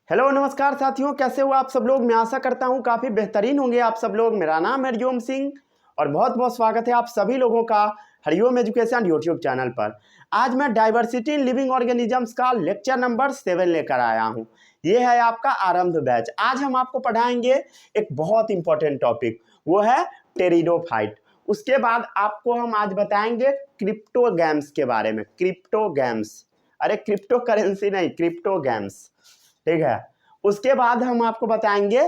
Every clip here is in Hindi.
हेलो नमस्कार साथियों, कैसे हो आप सब लोग। मैं आशा करता हूं काफ़ी बेहतरीन होंगे आप सब लोग। मेरा नाम है हरिओम सिंह और बहुत बहुत स्वागत है आप सभी लोगों का हरिओम एजुकेशन यूट्यूब चैनल पर। आज मैं डाइवर्सिटी इन लिविंग ऑर्गेनिजम्स का लेक्चर नंबर 7 लेकर आया हूं। ये है आपका आरंभ बैच। आज हम आपको पढ़ाएंगे एक बहुत इंपॉर्टेंट टॉपिक, वो है टेरिडोफाइट। उसके बाद आपको हम आज बताएंगे क्रिप्टो गेम्स के बारे में। क्रिप्टो गेम्स, अरे क्रिप्टो करेंसी नहीं, क्रिप्टो गेम्स, ठीक है। उसके बाद हम आपको बताएंगे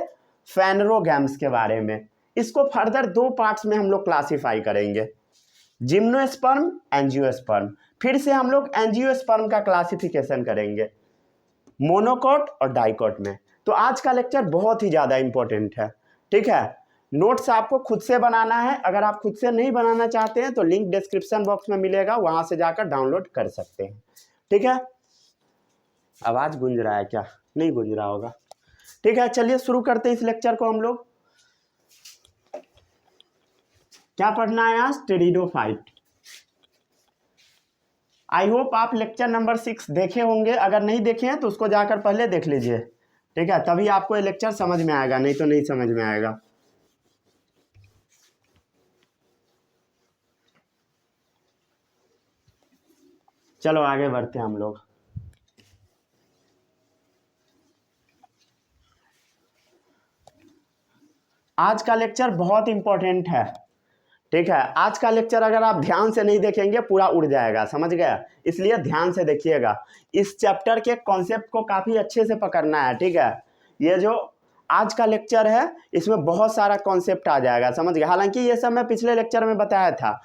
फेनरोगैम्स के बारे में। इसको फर्दर दो पार्ट्स में हम लोग क्लासिफाई करेंगे, जिम्नोस्पर्म, एंजियोस्पर्म। फिर से हम लोग एंजियोस्पर्म का क्लासिफिकेशन करेंगे मोनोकॉट और डाइकॉट में। तो आज का लेक्चर बहुत ही ज़्यादा इंपॉर्टेंट है, ठीक है। नोट्स आपको खुद से बनाना है। अगर आप खुद से नहीं बनाना चाहते हैं तो लिंक डिस्क्रिप्शन बॉक्स में मिलेगा, वहां से जाकर डाउनलोड कर सकते हैं, ठीक है। आवाज गूंज रहा है क्या? नहीं गूंज रहा होगा, ठीक है। चलिए शुरू करते हैं इस लेक्चर को। हम लोग क्या पढ़ना है आज? टेरिडोफाइट। आई होप आप लेक्चर नंबर 6 देखे होंगे। अगर नहीं देखे हैं तो उसको जाकर पहले देख लीजिए, ठीक है। तभी आपको ये लेक्चर समझ में आएगा, नहीं तो नहीं समझ में आएगा। चलो आगे बढ़ते हैं हम लोग। आज का लेक्चर बहुत इंपॉर्टेंट है, ठीक है। आज का लेक्चर अगर आप ध्यान से नहीं देखेंगे पूरा उड़ जाएगा, समझ गया। इसलिए ध्यान से देखिएगा। इस चैप्टर के कॉन्सेप्ट को काफ़ी अच्छे से पकड़ना है, ठीक है। ये जो आज का लेक्चर है इसमें बहुत सारा कॉन्सेप्ट आ जाएगा, समझ गया। हालांकि ये सब मैं पिछले लेक्चर में बताया था।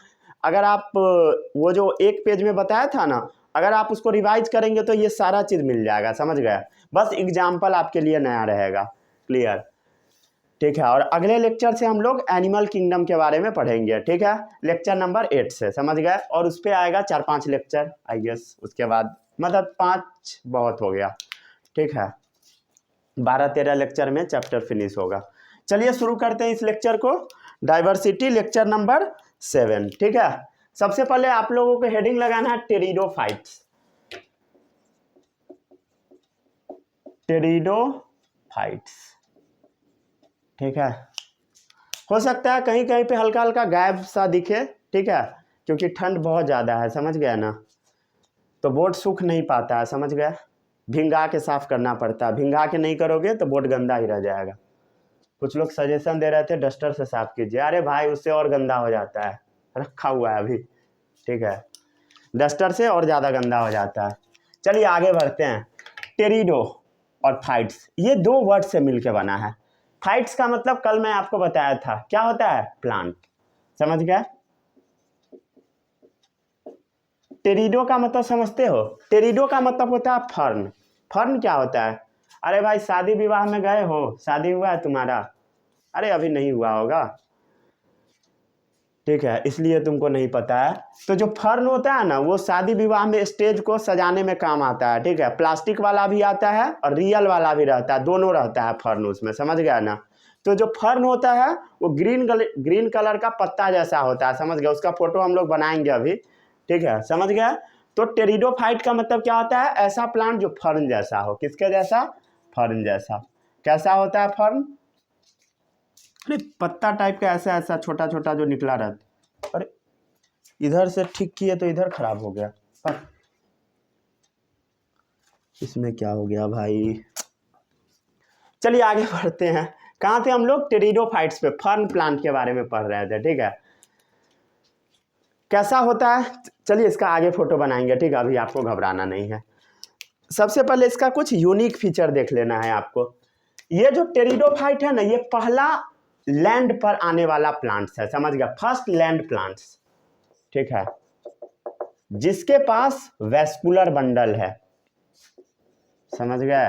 अगर आप वो जो एक पेज में बताया था ना, अगर आप उसको रिवाइज करेंगे तो ये सारा चीज़ मिल जाएगा, समझ गया। बस एग्जाम्पल आपके लिए नया रहेगा, क्लियर, ठीक है। और अगले लेक्चर से हम लोग एनिमल किंगडम के बारे में पढ़ेंगे, ठीक है। लेक्चर नंबर 8 से, समझ गए। और उस पर आएगा 4-5 लेक्चर आई गेस। उसके बाद मतलब 5 बहुत हो गया, ठीक है। 12-13 लेक्चर में चैप्टर फिनिश होगा। चलिए शुरू करते हैं इस लेक्चर को। डाइवर्सिटी लेक्चर नंबर 7, ठीक है। सबसे पहले आप लोगों को हेडिंग लगाना है टेरिडोफाइट्स। टेरिडोफाइट्स, ठीक है। हो सकता है कहीं कहीं पे हल्का हल्का गायब सा दिखे, ठीक है, क्योंकि ठंड बहुत ज़्यादा है, समझ गया ना। तो बोर्ड सूख नहीं पाता है, समझ गया। भिंगा के साफ करना पड़ता है। भिंगा के नहीं करोगे तो बोर्ड गंदा ही रह जाएगा। कुछ लोग सजेशन दे रहे थे डस्टर से साफ कीजिए। अरे भाई उससे और गंदा हो जाता है, रखा हुआ है अभी, ठीक है। डस्टर से और ज़्यादा गंदा हो जाता है। चलिए आगे बढ़ते हैं। टेरिडो और फाइट्स, ये दो वर्ड से मिलकर बना है। फाइट्स का मतलब कल मैं आपको बताया था क्या होता है, प्लांट, समझ गए। टेरिडो का मतलब समझते हो? टेरिडो का मतलब होता है फर्न। फर्न क्या होता है? अरे भाई शादी विवाह में गए हो, शादी हुआ है तुम्हारा? अरे अभी नहीं हुआ होगा, ठीक है, इसलिए तुमको नहीं पता है। तो जो फर्न होता है ना, वो शादी विवाह में स्टेज को सजाने में काम आता है, ठीक है। प्लास्टिक वाला भी आता है और रियल वाला भी रहता है, दोनों रहता है फर्न उसमें, समझ गया ना। तो जो फर्न होता है वो ग्रीन कलर का पत्ता जैसा होता है, समझ गया। उसका फोटो हम लोग बनाएंगे अभी, ठीक है, समझ गया। तो टेरिडोफाइट का मतलब क्या होता है? ऐसा प्लांट जो फर्न जैसा हो। किसके जैसा? फर्न जैसा। कैसा होता है फर्न? अरे पत्ता टाइप का ऐसा ऐसा छोटा छोटा जो निकला रहता। अरे इधर से ठीक किए तो इधर खराब हो गया, पर इसमें क्या हो गया भाई। चलिए आगे बढ़ते हैं। कहाँ थे हम लोग? टेरिडोफाइट्स पे, फर्न प्लांट के बारे में पढ़ रहे थे, ठीक है। कैसा होता है? चलिए इसका आगे फोटो बनाएंगे, ठीक है, अभी आपको घबराना नहीं है। सबसे पहले इसका कुछ यूनिक फीचर देख लेना है आपको। ये जो टेरिडोफाइट है ना, ये पहला लैंड पर आने वाला प्लांट्स है, समझ गया। फर्स्ट लैंड प्लांट्स, ठीक है, जिसके पास वेस्कुलर बंडल है, समझ गए।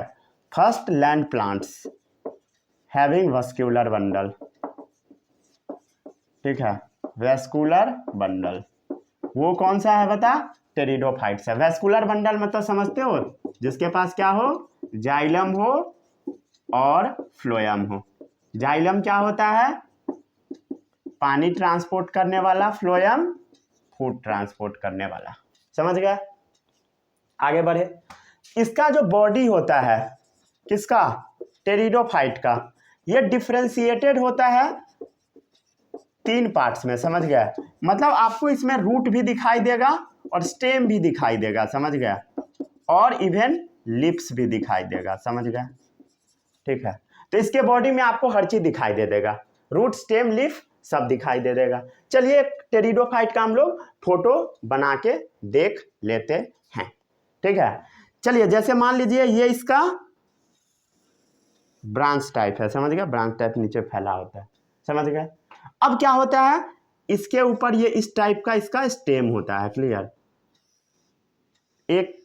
First land plants having vascular bundle, ठीक है, वेस्कुलर बंडल। वो कौन सा है बता? टेरिडोफाइट्स है। वेस्कुलर बंडल मतलब समझते हो? जिसके पास क्या हो? जाइलम हो और फ्लोएम हो। जाइलम क्या होता है? पानी ट्रांसपोर्ट करने वाला, फ्लोएम फूड ट्रांसपोर्ट करने वाला, समझ गया। आगे बढ़े। इसका जो बॉडी होता है किसका? टेरिडोफाइट का। ये डिफ्रेंशिएटेड होता है 3 पार्ट्स में, समझ गया? मतलब आपको इसमें रूट भी दिखाई देगा और स्टेम भी दिखाई देगा, समझ गया? और इवन लिप्स भी दिखाई देगा, समझ गया? ठीक है, तो इसके बॉडी में आपको हर चीज दिखाई दे देगा, रूट स्टेम लीफ सब दिखाई दे देगा। चलिए टेरिडोफाइट का हम लोग फोटो बना के देख लेते हैं। ठीक है, चलिए जैसे मान लीजिए ये इसका ब्रांच टाइप है, समझ गया? ब्रांच टाइप नीचे फैला होता है, समझ गए? अब क्या होता है, इसके ऊपर ये इस टाइप का इसका स्टेम होता है। क्लियर? एक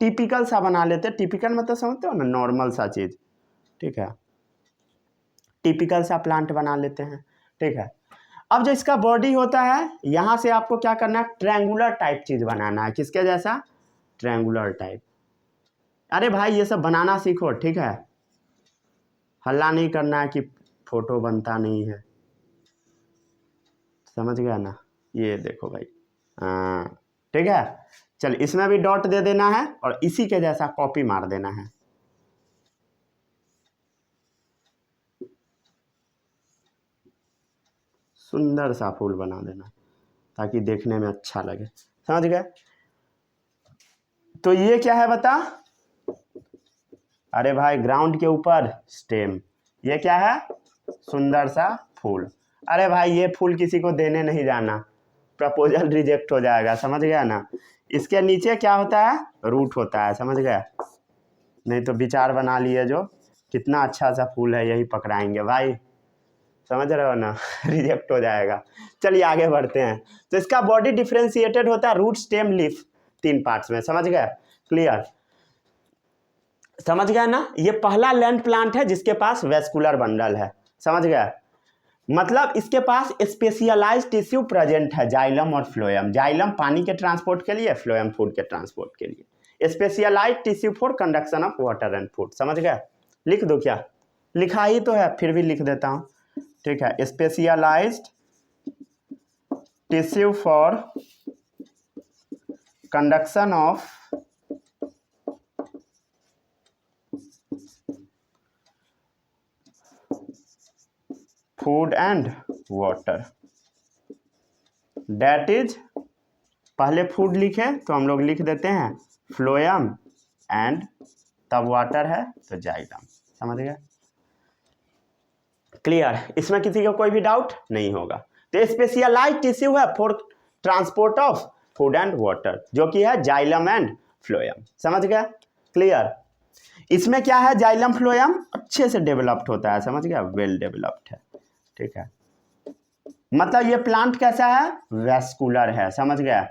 टिपिकल सा बना लेते हैं। टिपिकल मतलब समझते हो ना, नॉर्मल सा चीज। ठीक है, टिपिकल सा प्लांट बना लेते हैं। ठीक है, अब जो इसका बॉडी होता है, यहां से आपको क्या करना है, ट्रायंगुलर टाइप चीज बनाना है। किसके जैसा? Triangular type. अरे भाई ये सब बनाना सीखो, ठीक है? हल्ला नहीं करना है कि फोटो बनता नहीं है, समझ गया ना? ये देखो भाई, हाँ ठीक है। चल इसमें भी डॉट दे देना है और इसी के जैसा कॉपी मार देना है। सुंदर सा फूल बना देना ताकि देखने में अच्छा लगे, समझ गए? तो ये क्या है बता? अरे भाई ग्राउंड के ऊपर स्टेम। ये क्या है? सुंदर सा फूल। अरे भाई ये फूल किसी को देने नहीं जाना, प्रपोजल रिजेक्ट हो जाएगा, समझ गया ना? इसके नीचे क्या होता है? रूट होता है, समझ गया? नहीं तो विचार बना लिए जो कितना अच्छा सा फूल है, यही पकड़ाएंगे भाई, समझ रहे हो ना? रिजेक्ट हो जाएगा। चलिए आगे बढ़ते हैं। तो इसका बॉडी डिफ्रेंशिएटेड होता है रूट स्टेम लीफ 3 पार्ट्स में, समझ गए? क्लियर? समझ गए ना? ये पहला लैंड प्लांट है जिसके पास वेस्कुलर बंडल है, समझ गए? मतलब इसके पास स्पेशलाइज्ड टिश्यू प्रेजेंट है, जाइलम और फ्लोएम। जाइलम पानी के ट्रांसपोर्ट के लिए, फ्लोएम फूड के ट्रांसपोर्ट के लिए। Specialised tissue for conduction of water and food, समझ गए? लिख दो क्या? लिखा ही तो है, फिर भी लिख देता हूँ। ठीक है, specialised tissue for conduction of food and water, that is, पहले फूड लिखे तो हम लोग लिख देते हैं फ्लोएम एंड तब वाटर है तो जाइलम, समझ गए? क्लियर? इसमें किसी का कोई भी डाउट नहीं होगा। तो स्पेशलाइज्ड टिश्यू है for transport of food and water, जो कि है जाइलम एंड फ्लोएम, समझ गया? क्लियर? इसमें क्या है, जाइलम फ्लोएम अच्छे से डेवलप्ड होता है, समझ गया? वेल डेवलप्ड है। ठीक है, मतलब ये प्लांट कैसा है? वेस्कुलर है, समझ गया?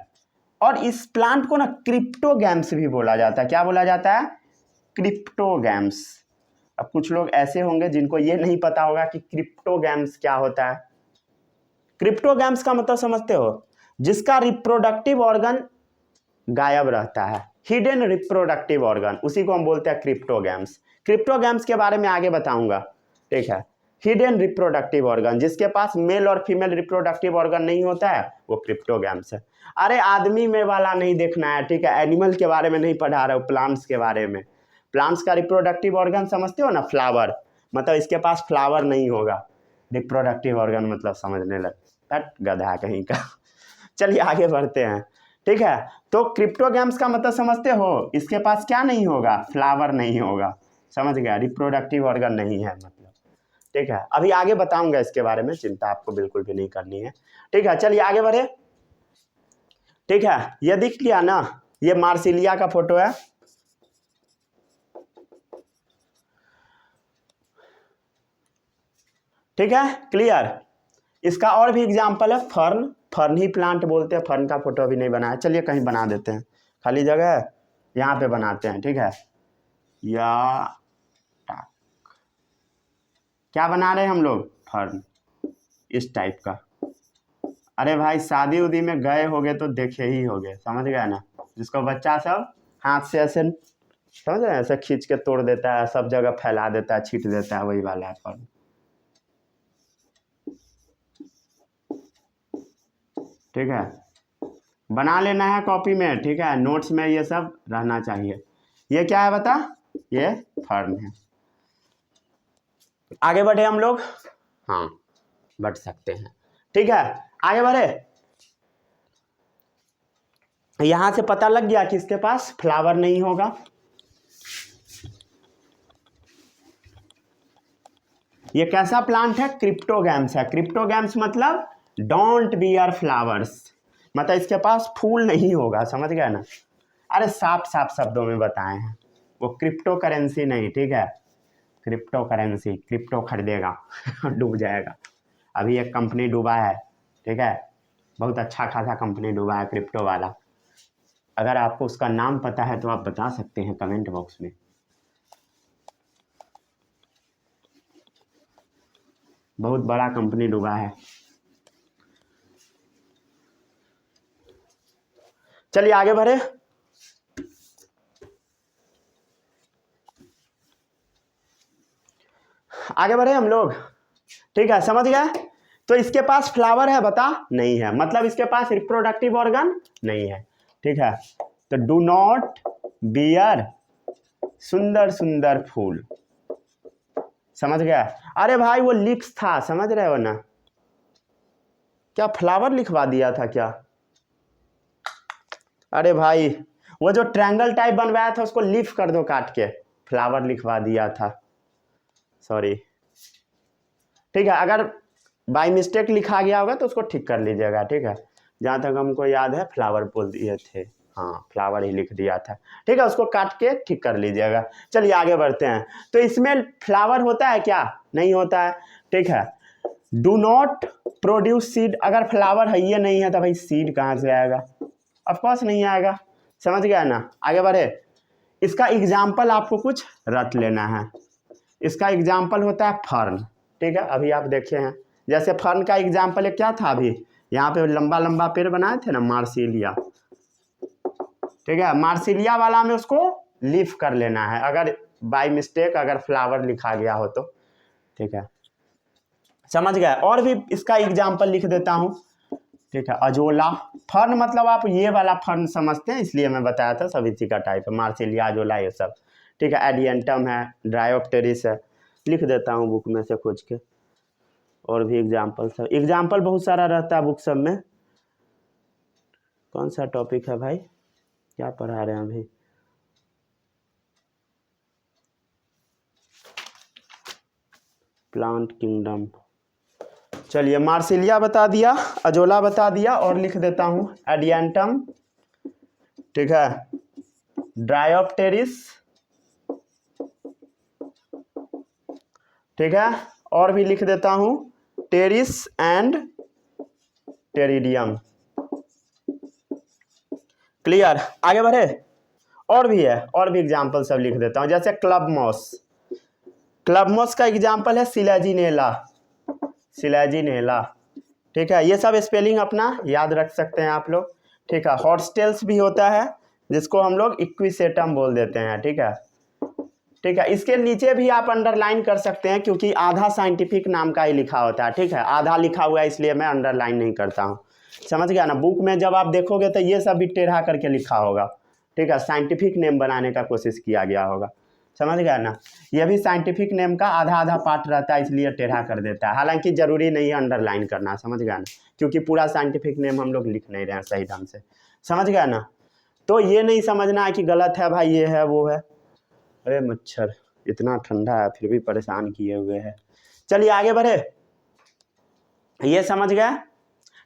और इस प्लांट को ना क्रिप्टोगैम्स भी बोला जाता है। क्या बोला जाता है? क्रिप्टोगैम्स। अब कुछ लोग ऐसे होंगे जिनको ये नहीं पता होगा कि क्रिप्टोगैम्स क्या होता है। क्रिप्टोगैम्स का मतलब समझते हो? जिसका रिप्रोडक्टिव ऑर्गन गायब रहता है, हिडन रिप्रोडक्टिव ऑर्गन, उसी को हम बोलते हैं क्रिप्टोगैम्स। क्रिप्टोगैम्स के बारे में आगे बताऊंगा। ठीक है, हिडन रिप्रोडक्टिव ऑर्गन, जिसके पास मेल और फीमेल रिप्रोडक्टिव ऑर्गन नहीं होता है, वो क्रिप्टोगैम्स है। अरे आदमी में वाला नहीं देखना है, ठीक है? एनिमल के बारे में नहीं पढ़ा रहे हो, प्लांट्स के बारे में। प्लांट्स का रिप्रोडक्टिव ऑर्गन समझते हो ना? फ्लावर, मतलब इसके पास फ्लावर नहीं होगा। रिप्रोडक्टिव ऑर्गन मतलब समझने लग, गधा कहीं का। चलिए आगे बढ़ते हैं। ठीक है, तो क्रिप्टोगैम्स का मतलब समझते हो? इसके पास क्या नहीं होगा? फ्लावर नहीं होगा, समझ गया? रिप्रोडक्टिव ऑर्गन नहीं है मतलब। ठीक है, अभी आगे बताऊंगा इसके बारे में, चिंता आपको बिल्कुल भी नहीं करनी है। ठीक है, चलिए आगे बढ़े। ठीक है, ये दिख लिया ना, ये मार्सिलिया का फोटो है। ठीक है, क्लियर? इसका और भी एग्जाम्पल है फर्न। फर्न ही प्लांट बोलते हैं, फर्न का फोटो अभी नहीं बनाया। चलिए कहीं बना देते हैं, खाली जगह है यहाँ पे बनाते हैं। ठीक है, या क्या बना रहे हैं हम लोग? फर्न, इस टाइप का। अरे भाई शादी उदी में गए होगे तो देखे ही होगे, समझ गए ना? जिसको बच्चा सब हाथ से ऐसे, समझ रहे हैं, ऐसे खींच के तोड़ देता है, सब जगह फैला देता है, छीट देता है, वही वाला है फर्न। ठीक है, बना लेना है कॉपी में। ठीक है, नोट्स में ये सब रहना चाहिए। ये क्या है बता? ये फर्न है। आगे बढ़े हम लोग, हाँ बढ़ सकते हैं, ठीक है। आगे बढ़े, यहां से पता लग गया कि इसके पास फ्लावर नहीं होगा। ये कैसा प्लांट है? क्रिप्टोगैम्स है। क्रिप्टोगैम्स मतलब डोंट बियर फ्लावर्स, मतलब इसके पास फूल नहीं होगा, समझ गया ना। अरे साफ साफ शब्दों में बताए हैं, वो क्रिप्टो करेंसी नहीं, ठीक है। क्रिप्टो करेंसी, क्रिप्टो खरीदेगा डूब जाएगा। अभी एक कंपनी डूबा है, ठीक है, बहुत अच्छा खासा कंपनी डूबा है क्रिप्टो वाला। अगर आपको उसका नाम पता है तो आप बता सकते हैं कमेंट बॉक्स में। बहुत बड़ा कंपनी डूबा है। चलिए आगे बढ़े, आगे बढ़े हम लोग, ठीक है, समझ गए। तो इसके पास फ्लावर है बता, नहीं है, मतलब इसके पास रिप्रोडक्टिव ऑर्गन नहीं है, ठीक है। तो डू नॉट बियर सुंदर सुंदर फूल, समझ गया। अरे भाई वो लिप्स था, समझ रहे हो ना, क्या फ्लावर लिखवा दिया था क्या? अरे भाई वो जो ट्रायंगल टाइप बनवाया था उसको लीफ कर दो काट के, फ्लावर लिखवा दिया था, सॉरी, ठीक है। अगर बाय मिस्टेक लिखा गया होगा तो उसको ठीक कर लीजिएगा, ठीक है। जहाँ तक हमको याद है फ्लावर बोल दिए थे, हाँ फ्लावर ही लिख दिया था, ठीक है, उसको काट के ठीक कर लीजिएगा। चलिए आगे बढ़ते हैं। तो इसमें फ्लावर होता है क्या? नहीं होता है, ठीक है। डू नॉट प्रोड्यूस सीड, अगर फ्लावर है ये नहीं है तो भाई सीड कहाँ से आएगा? ऑफकोर्स नहीं आएगा, समझ गया ना। आगे बढ़े, इसका एग्जाम्पल आपको कुछ रट लेना है। इसका एग्जाम्पल होता है फर्न, ठीक है। अभी आप देखे हैं, जैसे फर्न का एग्जाम्पल क्या था, अभी यहाँ पे लंबा लंबा पेड़ बनाए थे ना, मार्सिलिया, ठीक है। मार्सिलिया वाला में उसको लीफ कर लेना है, अगर बाय मिस्टेक अगर फ्लावर लिखा गया हो तो, ठीक है, समझ गए। और भी इसका एग्जाम्पल लिख देता हूँ, ठीक है। अजोला, फर्न मतलब आप ये वाला फर्न समझते हैं, इसलिए मैं बताया था, सब इसी का टाइप है, मार्सिलिया, अजोला, ये सब, ठीक है। एडियंटम है, ड्रायोप्टेरिस है, लिख देता हूँ बुक में से खोज के। और भी एग्जाम्पल सब, एग्जाम्पल बहुत सारा रहता है बुक सब में। कौन सा टॉपिक है भाई, क्या पढ़ा रहे हैं अभी? Plant kingdom. चलिए मार्सिलिया बता दिया, अजोला बता दिया, और लिख देता हूँ एडियंटम, ठीक है, ड्रायोप्टेरिस, ठीक है, और भी लिख देता हूँ टेरिस एंड टेरिडियम। क्लियर? आगे बढ़े, और भी है, और भी एग्जाम्पल सब लिख देता हूँ, जैसे क्लब मॉस। क्लब मॉस का एग्जाम्पल है सिलेजिनेला, सिलेजिनेला, ठीक है। ये सब स्पेलिंग अपना याद रख सकते हैं आप लोग, ठीक है। हॉर्सटेल्स भी होता है जिसको हम लोग इक्विसेटम बोल देते हैं, ठीक है, ठीक है। इसके नीचे भी आप अंडरलाइन कर सकते हैं क्योंकि आधा साइंटिफिक नाम का ही लिखा होता है, ठीक है, आधा लिखा हुआ है इसलिए मैं अंडरलाइन नहीं करता हूँ, समझ गया ना। बुक में जब आप देखोगे तो ये सब भी टेढ़ा करके लिखा होगा, ठीक है, साइंटिफिक नेम बनाने का कोशिश किया गया होगा, समझ गया ना। ये भी साइंटिफिक नेम का आधा आधा पार्ट रहता है इसलिए टेढ़ा कर देता है, हालांकि जरूरी नहीं है अंडरलाइन करना, समझ गया ना, क्योंकि पूरा साइंटिफिक नेम हम लोग लिख नहीं रहे हैं सही ढंग से, समझ गया ना। तो ये नहीं समझना है कि गलत है भाई, ये है वो है। अरे मच्छर इतना ठंडा है फिर भी परेशान किए हुए है। चलिए आगे बढ़े, ये समझ गया,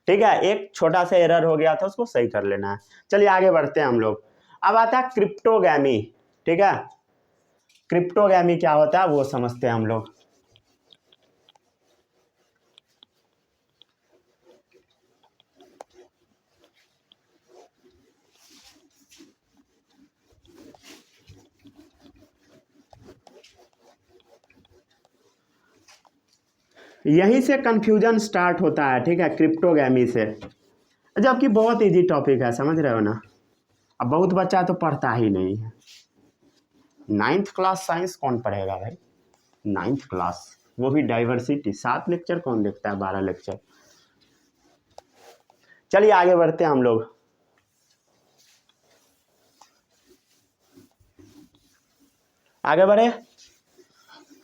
ठीक है। एक छोटा सा एरर हो गया था उसको सही कर लेना है। चलिए आगे बढ़ते हैं हम लोग। अब आता है क्रिप्टोगैमी, ठीक है। क्रिप्टोगैमी क्या होता है वो समझते हैं हम लोग। यहीं से कंफ्यूजन स्टार्ट होता है, ठीक है, क्रिप्टोगैमी से, जबकि बहुत इजी टॉपिक है, समझ रहे हो ना। अब बहुत बच्चा तो पढ़ता ही नहीं है, 9th क्लास साइंस कौन पढ़ेगा भाई, 9th क्लास, वो भी डाइवर्सिटी, 7 लेक्चर कौन देखता है, 12 लेक्चर। चलिए आगे बढ़ते हैं हम लोग। आगे बढ़े।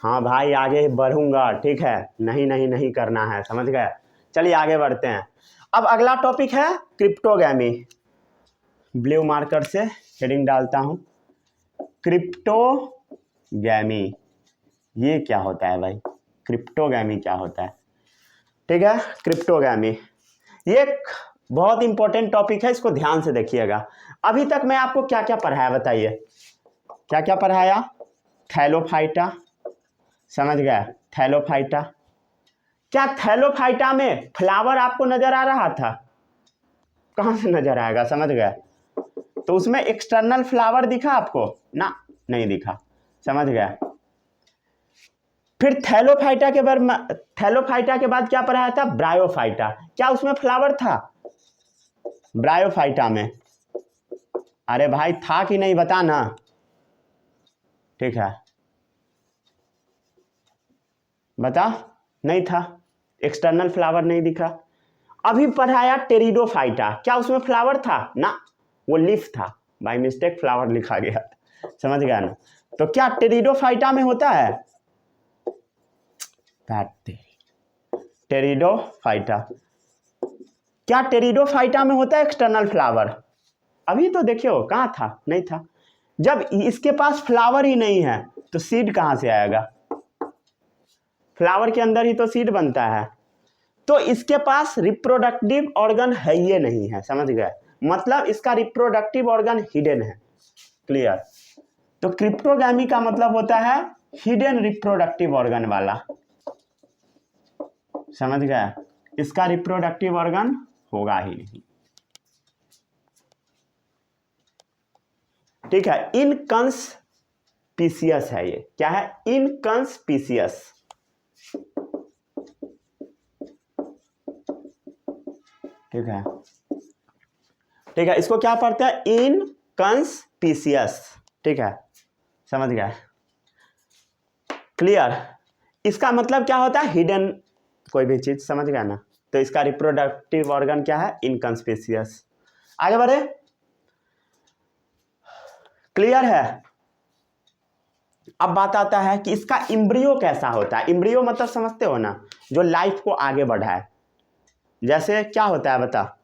हाँ भाई आगे बढ़ूंगा, ठीक है, नहीं नहीं नहीं करना है, समझ गए। चलिए आगे बढ़ते हैं। अब अगला टॉपिक है क्रिप्टोगैमी। ब्लू मार्कर से हेडिंग डालता हूँ, क्रिप्टोगैमी। ये क्या होता है भाई, क्रिप्टोगैमी क्या होता है? ठीक है, क्रिप्टोगैमी ये एक बहुत इंपॉर्टेंट टॉपिक है, इसको ध्यान से देखिएगा। अभी तक मैं आपको क्या क्या पढ़ाया बताइए, क्या क्या पढ़ाया? थैलोफाइटा, समझ गया, थैलोफाइटा। क्या थैलोफाइटा में फ्लावर आपको नजर आ रहा था? कहाँ से नजर आएगा, समझ गया। तो उसमें एक्सटर्नल फ्लावर दिखा आपको ना? नहीं दिखा, समझ गया। फिर थैलोफाइटा के बाद क्या पढ़ाया था? ब्रायोफाइटा। क्या उसमें फ्लावर था ब्रायोफाइटा में? अरे भाई था कि नहीं बता ना। ठीक है, बता। नहीं था, एक्सटर्नल फ्लावर नहीं दिखा। अभी पढ़ाया टेरिडोफाइटा। क्या उसमें फ्लावर था? ना, वो लीफ था, बाय मिस्टेक फ्लावर लिखा गया, समझ गया ना। तो क्या टेरिडोफाइटा में होता है? टेरिडोफाइटा, क्या टेरिडोफाइटा में होता है एक्सटर्नल फ्लावर? अभी तो देखियो कहाँ था, नहीं था। जब इसके पास फ्लावर ही नहीं है तो सीड कहाँ से आएगा? फ्लावर के अंदर ही तो सीड बनता है। तो इसके पास रिप्रोडक्टिव ऑर्गन है ये नहीं है, समझ गए। मतलब इसका रिप्रोडक्टिव ऑर्गन हिडन है, क्लियर। तो क्रिप्टोगैमी का मतलब होता है हिडन रिप्रोडक्टिव ऑर्गन वाला, समझ गया। इसका रिप्रोडक्टिव ऑर्गन होगा ही नहीं, ठीक है। इनकंस्पिशियस है ये। क्या है? इनकंस्पिशियस, ठीक है, ठीक है। इसको क्या पढ़ते हैं? इनकंस्पिशियस, ठीक है, समझ गया, क्लियर। इसका मतलब क्या होता है? हिडन कोई भी चीज, समझ गया ना। तो इसका रिप्रोडक्टिव ऑर्गन क्या है? इनकंस्पिशियस। आगे बढ़े, क्लियर है। अब बात आता है कि इसका इम्ब्रियो कैसा होता है। इम्ब्रियो मतलब समझते हो ना, जो लाइफ को आगे बढ़ाए। जैसे क्या होता है बता,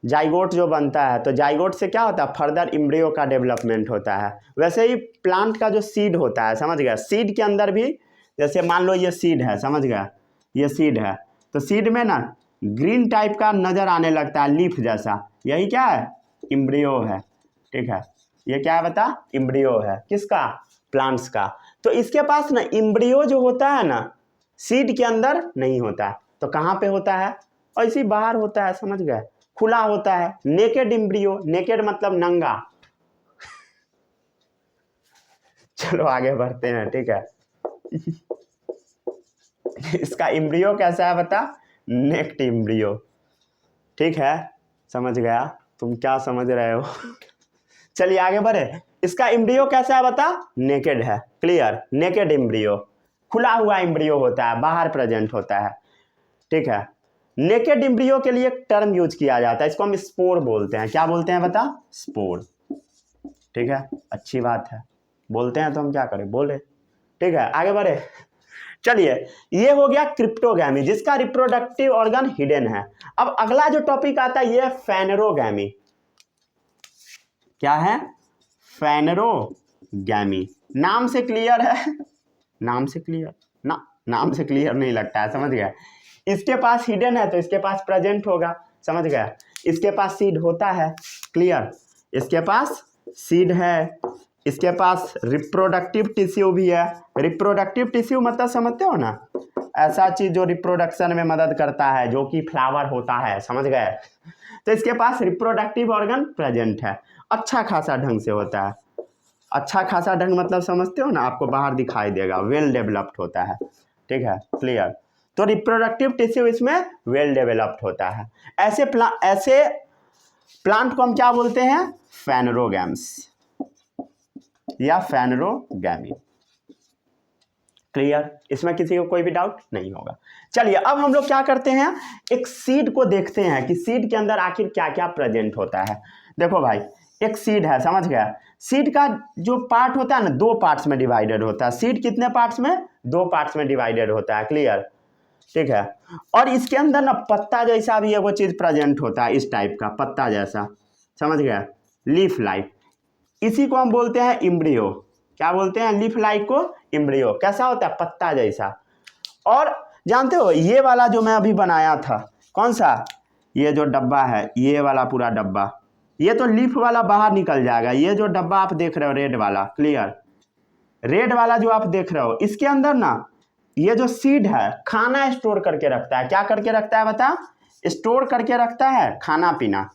जाइगोट जो बनता है, तो जाइगोट से क्या होता है? फर्दर इम्ब्रियो का डेवलपमेंट होता है। वैसे ही प्लांट का जो सीड होता है, समझ गया, सीड के अंदर भी, जैसे मान लो ये सीड है, समझ गया, ये सीड है, तो सीड में ना ग्रीन टाइप का नजर आने लगता है, लीफ जैसा, यही क्या है? इम्ब्रियो है, ठीक है। ये क्या है बता? इम्ब्रियो है, किसका? प्लांट्स का। तो इसके पास ना इम्ब्रियो जो होता है ना, सीड के अंदर नहीं होता है, तो कहाँ पे होता है? ऐसे बाहर होता है, समझ गए, खुला होता है, नेकेड इम्ब्रियो। नेकेड मतलब नंगा। चलो आगे बढ़ते हैं, ठीक है। इसका इम्ब्रियो कैसा है बता? नेक्ड इम्ब्रियो, ठीक है, समझ गया। तुम क्या समझ रहे हो? चलिए आगे बढ़े। इसका इम्ब्रियो कैसा है बता? नेकेड है, क्लियर। नेकेड इम्ब्रियो, खुला हुआ इम्ब्रियो होता है, बाहर प्रेजेंट होता है, ठीक है। नेकेड इम्ब्रियो के लिए एक टर्म यूज किया जाता है, इसको हम स्पोर बोलते हैं। क्या बोलते हैं बता? स्पोर, ठीक है, अच्छी बात है, बोलते हैं तो हम क्या करें, बोले, ठीक है। आगे बढ़े, चलिए। ये हो गया क्रिप्टोगैमी, जिसका रिप्रोडक्टिव ऑर्गन हिडन है। अब अगला जो टॉपिक आता है ये है फेनरोगैमी। क्या है? फेनरोगैमी। नाम से क्लियर है? नाम से क्लियर ना, नाम से क्लियर नहीं लगता है, समझ गया। इसके पास हिडन है तो इसके पास प्रेजेंट होगा, समझ गया। इसके पास सीड होता है, क्लियर, इसके पास सीड है, इसके पास रिप्रोडक्टिव टिश्यू भी है। रिप्रोडक्टिव टिश्यू मतलब समझते हो ना, ऐसा चीज जो रिप्रोडक्शन में मदद करता है, जो कि फ्लावर होता है, समझ गए। तो इसके पास रिप्रोडक्टिव ऑर्गन प्रेजेंट है, अच्छा खासा ढंग से होता है। अच्छा खासा ढंग मतलब समझते हो ना, आपको बाहर दिखाई देगा, वेल डेवलप्ड होता है, ठीक है, क्लियर। तो रिप्रोडक्टिव टिश्यू इसमें वेल डेवलप्ड होता है। ऐसे प्लांट को हम क्या बोलते हैं? फेनरोगैम्स या फेनरोगैमी, क्लियर। इसमें किसी को कोई भी डाउट नहीं होगा। चलिए अब हम लोग क्या करते हैं, एक सीड को देखते हैं कि सीड के अंदर आखिर क्या क्या प्रेजेंट होता है। देखो भाई, एक सीड है, समझ गया। सीड का जो पार्ट होता है ना, 2 पार्ट्स में डिवाइडेड होता है। सीड कितने पार्ट्स में? 2 पार्ट्स में डिवाइडेड होता है, क्लियर, ठीक है। और इसके अंदर ना पत्ता जैसा भी वो चीज प्रेजेंट होता है, इस टाइप का पत्ता जैसा, समझ गया, लीफ लाइक। इसी को हम बोलते हैं इम्ब्रियो। क्या बोलते हैं? लीफ लाइक को इम्ब्रियो। कैसा होता है? पत्ता जैसा। और जानते हो ये वाला जो मैं अभी बनाया था, कौन सा? ये जो डब्बा है, ये वाला पूरा डब्बा, ये तो लीफ वाला बाहर निकल जाएगा। ये जो डब्बा आप देख रहे हो रेड वाला, क्लियर, रेड वाला जो आप देख रहे हो, इसके अंदर ना ये जो सीड है खाना स्टोर करके रखता है। क्या करके रखता है बता? स्टोर करके रखता है खाना पीना,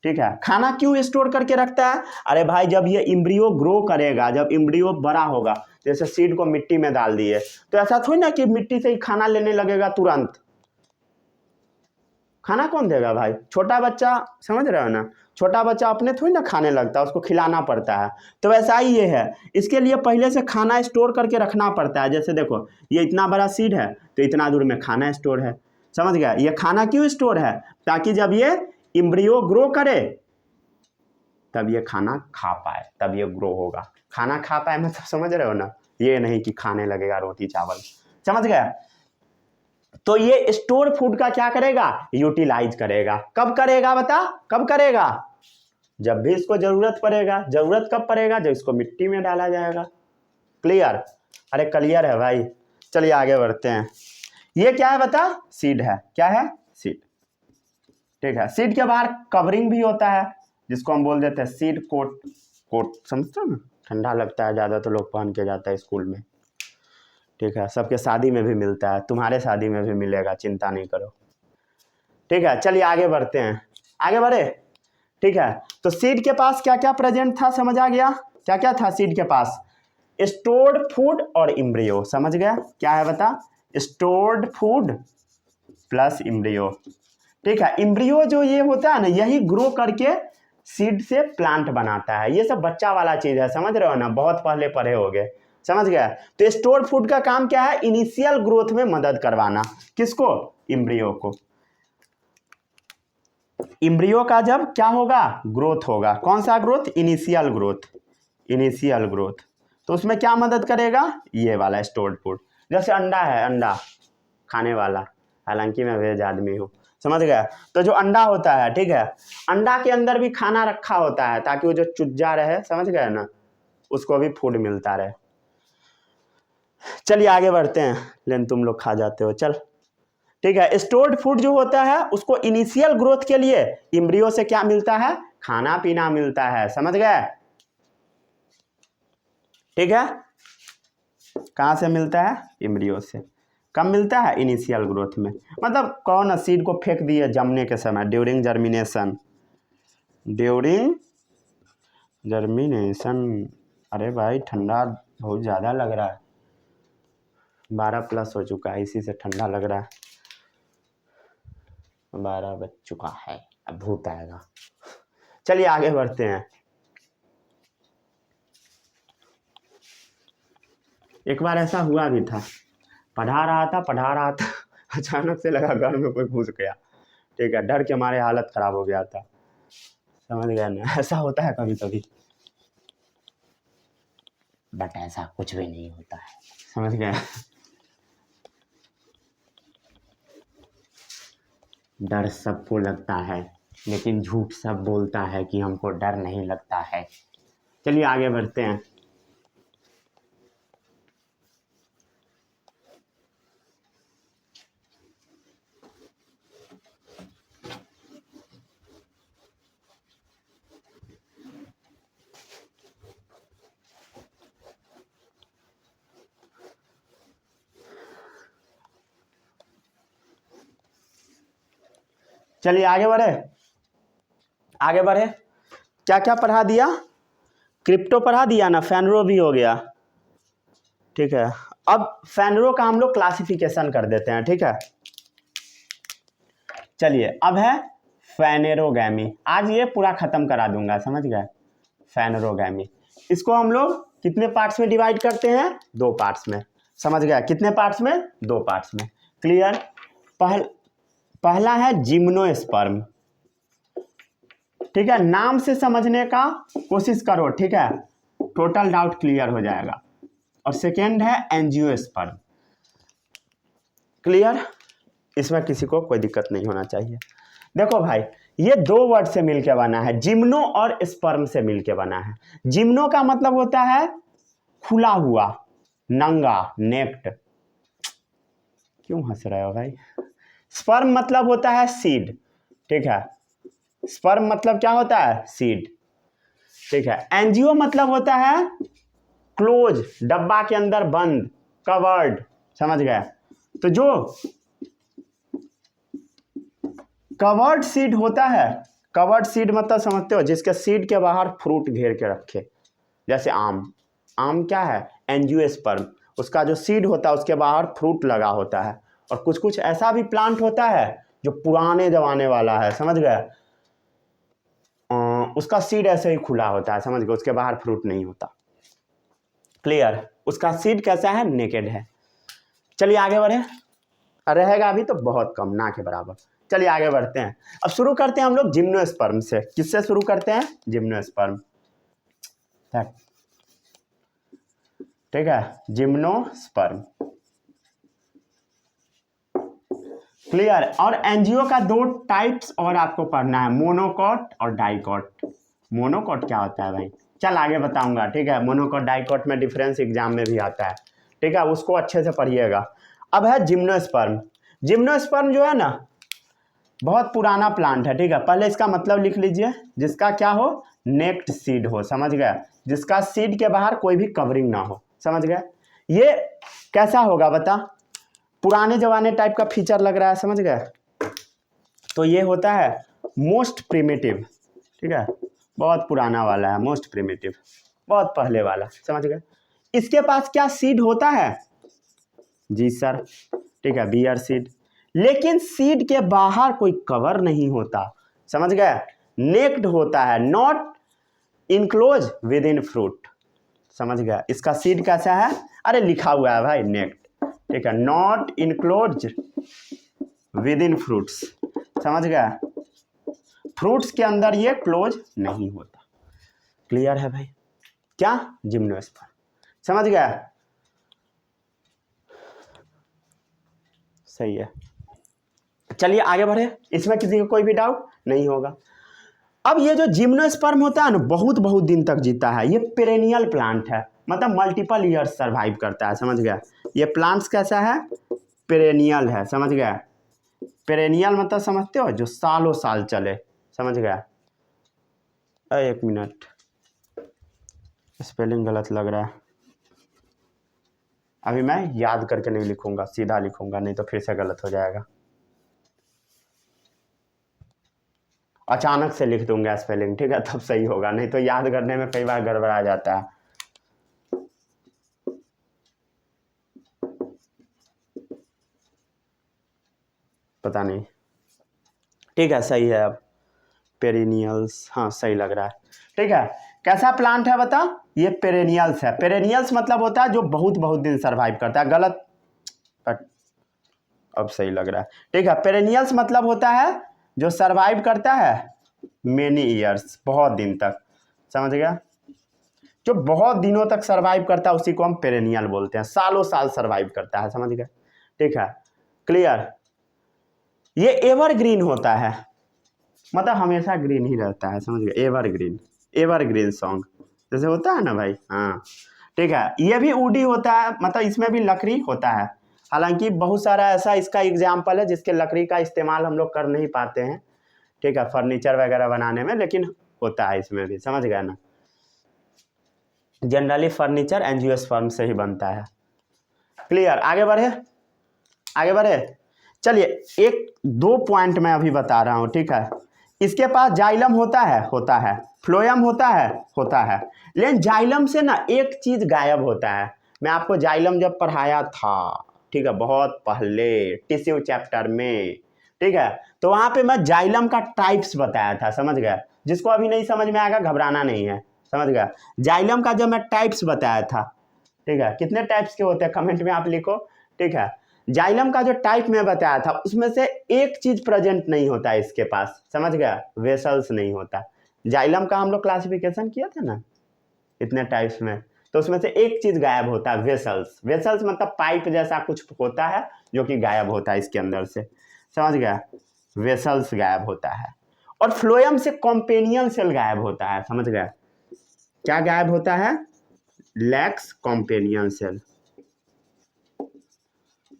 ठीक है। खाना क्यों स्टोर करके रखता है? अरे भाई जब ये इम्ब्रियो ग्रो करेगा, जब इम्ब्रियो बड़ा होगा, जैसे सीड को मिट्टी में डाल दिए, तो ऐसा थोड़ी ना कि मिट्टी से ही खाना लेने लगेगा तुरंत। खाना कौन देगा भाई? छोटा बच्चा, समझ रहे हो ना, छोटा बच्चा अपने थोड़ी ना खाने लगता है, उसको खिलाना पड़ता है। तो वैसा ही ये है, इसके लिए पहले से खाना स्टोर करके रखना पड़ता है। जैसे देखो ये इतना बड़ा सीड है तो इतना दूर में खाना स्टोर है, समझ गया। ये खाना क्यों स्टोर है? ताकि जब ये इम्ब्रियो ग्रो करे तब ये खाना खा पाए, तब ये ग्रो होगा। खाना खा पाए मतलब समझ रहे हो ना, ये नहीं कि खाने लगेगा रोटी चावल, समझ गया। तो ये स्टोर फूड का क्या करेगा? यूटिलाइज करेगा। कब करेगा बता? कब करेगा? जब भी इसको जरूरत पड़ेगा। जरूरत कब पड़ेगा? जब इसको मिट्टी में डाला जाएगा, क्लियर। अरे क्लियर है भाई, चलिए आगे बढ़ते हैं। ये क्या है बता? सीड है। क्या है? सीड, ठीक है। सीड के बाहर कवरिंग भी होता है जिसको हम बोल देते हैं सीड कोट। कोट समझते हो ना, ठंडा लगता है ज़्यादा तो लोग पहन के जाता है स्कूल में, ठीक है। सबके शादी में भी मिलता है, तुम्हारे शादी में भी मिलेगा, चिंता नहीं करो, ठीक है। चलिए आगे बढ़ते हैं, आगे बढ़े, ठीक है। तो सीड के पास क्या क्या प्रेजेंट था, समझ आ गया? क्या क्या था सीड के पास? स्टोर्ड फूड और इम्ब्रियो, समझ गया? क्या है बता? स्टोर्ड फूड प्लस इम्ब्रियो, ठीक है। इम्ब्रियो जो ये होता है ना, यही ग्रो करके सीड से प्लांट बनाता है। ये सब बच्चा वाला चीज है, समझ रहे हो ना, बहुत पहले पढ़े होगे, समझ गया। तो स्टोर फूड का काम क्या है? इनिशियल ग्रोथ में मदद करवाना। किसको? इम्ब्रियो को। इम्ब्रियो का जब क्या होगा? ग्रोथ होगा। कौन सा growth? Initial growth. Initial growth, तो उसमें क्या मदद करेगा? ये वाला स्टोर्ड फूड। जैसे अंडा है, अंडा खाने वाला, हालांकि मैं वेज आदमी हूँ, समझ गया। तो जो अंडा होता है, ठीक है, अंडा के अंदर भी खाना रखा होता है ताकि वो जो चुज्जा रहे, समझ गए ना, उसको भी फूड मिलता रहे। चलिए आगे बढ़ते हैं, लेकिन तुम लोग खा जाते हो, चल, ठीक है। स्टोर्ड फूड जो होता है उसको इनिशियल ग्रोथ के लिए इम्ब्रियो से क्या मिलता है? खाना पीना मिलता है, समझ गए, ठीक है। कहाँ से मिलता है? इम्ब्रियो से। कब मिलता है? इनिशियल ग्रोथ में। मतलब कौन सीड को फेंक दिए जमने के समय, ड्यूरिंग जर्मिनेशन, ड्यूरिंग जर्मिनेशन। अरे भाई ठंडा बहुत ज़्यादा लग रहा है, 12+ हो चुका है, इसी से ठंडा लग रहा है। 12 बज चुका है, अब भूत आएगा। चलिए आगे बढ़ते हैं। एक बार ऐसा हुआ भी था, पढ़ा रहा था अचानक से लगा घर में कोई घुस गया, ठीक है। डर के हमारे हालत खराब हो गया था, समझ गया ना। ऐसा होता है कभी कभी, बट ऐसा कुछ भी नहीं होता है, समझ गए। डर सबको लगता है, लेकिन झूठ सब बोलता है कि हमको डर नहीं लगता है। चलिए आगे बढ़ते हैं। चलिए आगे बढ़े, आगे बढ़े। क्या क्या पढ़ा दिया? क्रिप्टो पढ़ा दिया ना, फेनरो भी हो गया, ठीक है। अब फेनरो का हम लोग क्लासिफिकेशन कर देते हैं, ठीक है। चलिए अब है फेनेरोगैमी। आज ये पूरा खत्म करा दूंगा, समझ गए। फेनेरोगैमी, इसको हम लोग कितने पार्ट्स में डिवाइड करते हैं? 2 पार्ट्स में, समझ गया। कितने पार्ट्स में? 2 पार्ट्स में, क्लियर। पहला है जिम्नोस्पर्म, ठीक है, नाम से समझने का कोशिश करो, ठीक है, टोटल डाउट क्लियर हो जाएगा। और सेकेंड है एंजियोस्पर्म। क्लियर, इसमें किसी को कोई दिक्कत नहीं होना चाहिए। देखो भाई, ये दो वर्ड से मिलके बना है, जिम्नो और स्पर्म से मिलके बना है। जिम्नो का मतलब होता है खुला हुआ, नंगा, नेक्ड। क्यों हंस रहे हो भाई? स्पर्म मतलब होता है सीड, ठीक है, स्पर्म मतलब क्या होता है? सीड, ठीक है। एंजियो मतलब होता है क्लोज, डब्बा के अंदर बंद, कवर्ड, समझ गए? तो जो कवर्ड सीड होता है, कवर्ड सीड मतलब समझते हो, जिसके सीड के बाहर फ्रूट घेर के रखे, जैसे आम। आम क्या है? एंजियोस्पर्म। उसका जो सीड होता है उसके बाहर फ्रूट लगा होता है। और कुछ कुछ ऐसा भी प्लांट होता है जो पुराने जमाने वाला है, समझ गए? उसका सीड ऐसे ही खुला होता है, समझ गए? उसके बाहर फ्रूट नहीं होता। क्लियर? उसका सीड कैसा है? नेकेड है। चलिए आगे बढ़े। रहेगा अभी तो बहुत कम, ना के बराबर। चलिए आगे बढ़ते हैं। अब शुरू करते हैं हम लोग जिम्नोस्पर्म से। किससे शुरू करते हैं? जिम्नोस्पर्म, ठीक है, जिम्नोस्पर्म। क्लियर? और एंजियो का दो टाइप्स और आपको पढ़ना है, मोनोकॉट और डाइकॉट। मोनोकॉट क्या होता है भाई? चल आगे बताऊंगा, ठीक है। मोनोकॉट डाइकॉट में डिफरेंस एग्जाम में भी आता है, ठीक है, उसको अच्छे से पढ़िएगा। अब है जिम्नोस्पर्म। जिम्नोस्पर्म जो है ना, बहुत पुराना प्लांट है, ठीक है। पहले इसका मतलब लिख लीजिए, जिसका क्या हो? नेक्ड सीड हो, समझ गए? जिसका सीड के बाहर कोई भी कवरिंग ना हो, समझ गए? ये कैसा होगा बता? पुराने जमाने टाइप का फीचर लग रहा है, समझ गए? तो ये होता है मोस्ट प्रिमिटिव, ठीक है, बहुत पुराना वाला है, मोस्ट प्रिमिटिव, बहुत पहले वाला, समझ गए? इसके पास क्या सीड होता है? जी सर, ठीक है, बियर सीड। लेकिन सीड के बाहर कोई कवर नहीं होता, समझ गए? नेक्ड होता है, not enclose with in fruit, समझ गया? इसका सीड कैसा है? अरे लिखा हुआ है भाई, नेक्ड, ठीक है, not enclose with in fruits, समझ गया? फ्रूट्स के अंदर ये क्लोज नहीं होता। क्लियर है भाई? क्या? जिम्नोस्पर्म, समझ गया? सही है। चलिए आगे बढ़े। इसमें किसी को कोई भी डाउट नहीं होगा। अब ये जो जिम्नोस्पर्म होता है ना, बहुत बहुत दिन तक जीता है। ये पेरेनियल प्लांट है, मतलब मल्टीपल ईयर्स सर्वाइव करता है, समझ गया? ये प्लांट्स कैसा है? पेरेनियल है, समझ गया? पेरेनियल मतलब समझते हो, जो सालों साल चले, समझ गया? एक मिनट, स्पेलिंग गलत लग रहा है। अभी मैं याद करके नहीं लिखूंगा, सीधा लिखूंगा, नहीं तो फिर से गलत हो जाएगा। अचानक से लिख दूंगा स्पेलिंग, ठीक है, तब सही होगा, नहीं तो याद करने में कई बार गड़बड़ा जाता है। पता नहीं, ठीक है, सही है। अब पेरेनियल्स, हाँ सही लग रहा है, ठीक है। कैसा प्लांट है बता? ये पेरेनियल्स है। पेरेनियल्स मतलब होता है जो बहुत बहुत दिन सर्वाइव करता है। गलत, बट अब सही लग रहा है, ठीक है। पेरेनियल्स मतलब होता है जो सर्वाइव करता है मेनी ईयर्स, बहुत दिन तक, समझ गया? जो बहुत दिनों तक सर्वाइव करता है उसी को हम पेरेनियल बोलते हैं, सालों साल सर्वाइव करता है, समझ गए? ठीक है, क्लियर? ये एवरग्रीन होता है, मतलब हमेशा ग्रीन ही रहता है, समझ गए? एवरग्रीन, एवरग्रीन सॉन्ग जैसे होता है ना भाई, हाँ, ठीक है। ये भी वुडी होता है, मतलब इसमें भी लकड़ी होता है। हालांकि बहुत सारा ऐसा इसका एग्जाम्पल है जिसके लकड़ी का इस्तेमाल हम लोग कर नहीं पाते हैं, ठीक है, फर्नीचर वगैरह बनाने में, लेकिन होता है इसमें भी, समझ गए ना? जनरली फर्नीचर एंजियोस्पर्म से ही बनता है। क्लियर? आगे बढ़े, आगे बढ़े। चलिए एक दो पॉइंट मैं अभी बता रहा हूँ, ठीक है। इसके पास जाइलम होता है, होता है, फ्लोएम होता है, होता है, लेकिन जाइलम से ना एक चीज गायब होता है। मैं आपको जाइलम जब पढ़ाया था, ठीक है, बहुत पहले टिश्यू चैप्टर में, ठीक है, तो वहां पे मैं जाइलम का टाइप्स बताया था, समझ गया? जिसको अभी नहीं समझ में आएगा घबराना नहीं है, समझ गया? जाइलम का जब मैं टाइप्स बताया था, ठीक है, कितने टाइप्स के होते हैं कमेंट में आप लिखो, ठीक है। जाइलम का जो टाइप में बताया था उसमें से एक चीज प्रेजेंट नहीं होता है इसके पास, समझ गया? वेसल्स नहीं होता, जाइलम का हम लोग क्लासिफिकेशन किया था ना इतने टाइप्स में, तो उसमें से एक चीज गायब होता है, वेसल्स। वेसल्स मतलब पाइप जैसा कुछ होता है जो कि गायब होता है इसके अंदर से, समझ गया, वेसल्स गायब होता है। और फ्लोएम से कॉम्पेनियन सेल गायब होता है, समझ गया, क्या गायब होता है, लैक्स कॉम्पेनियन सेल,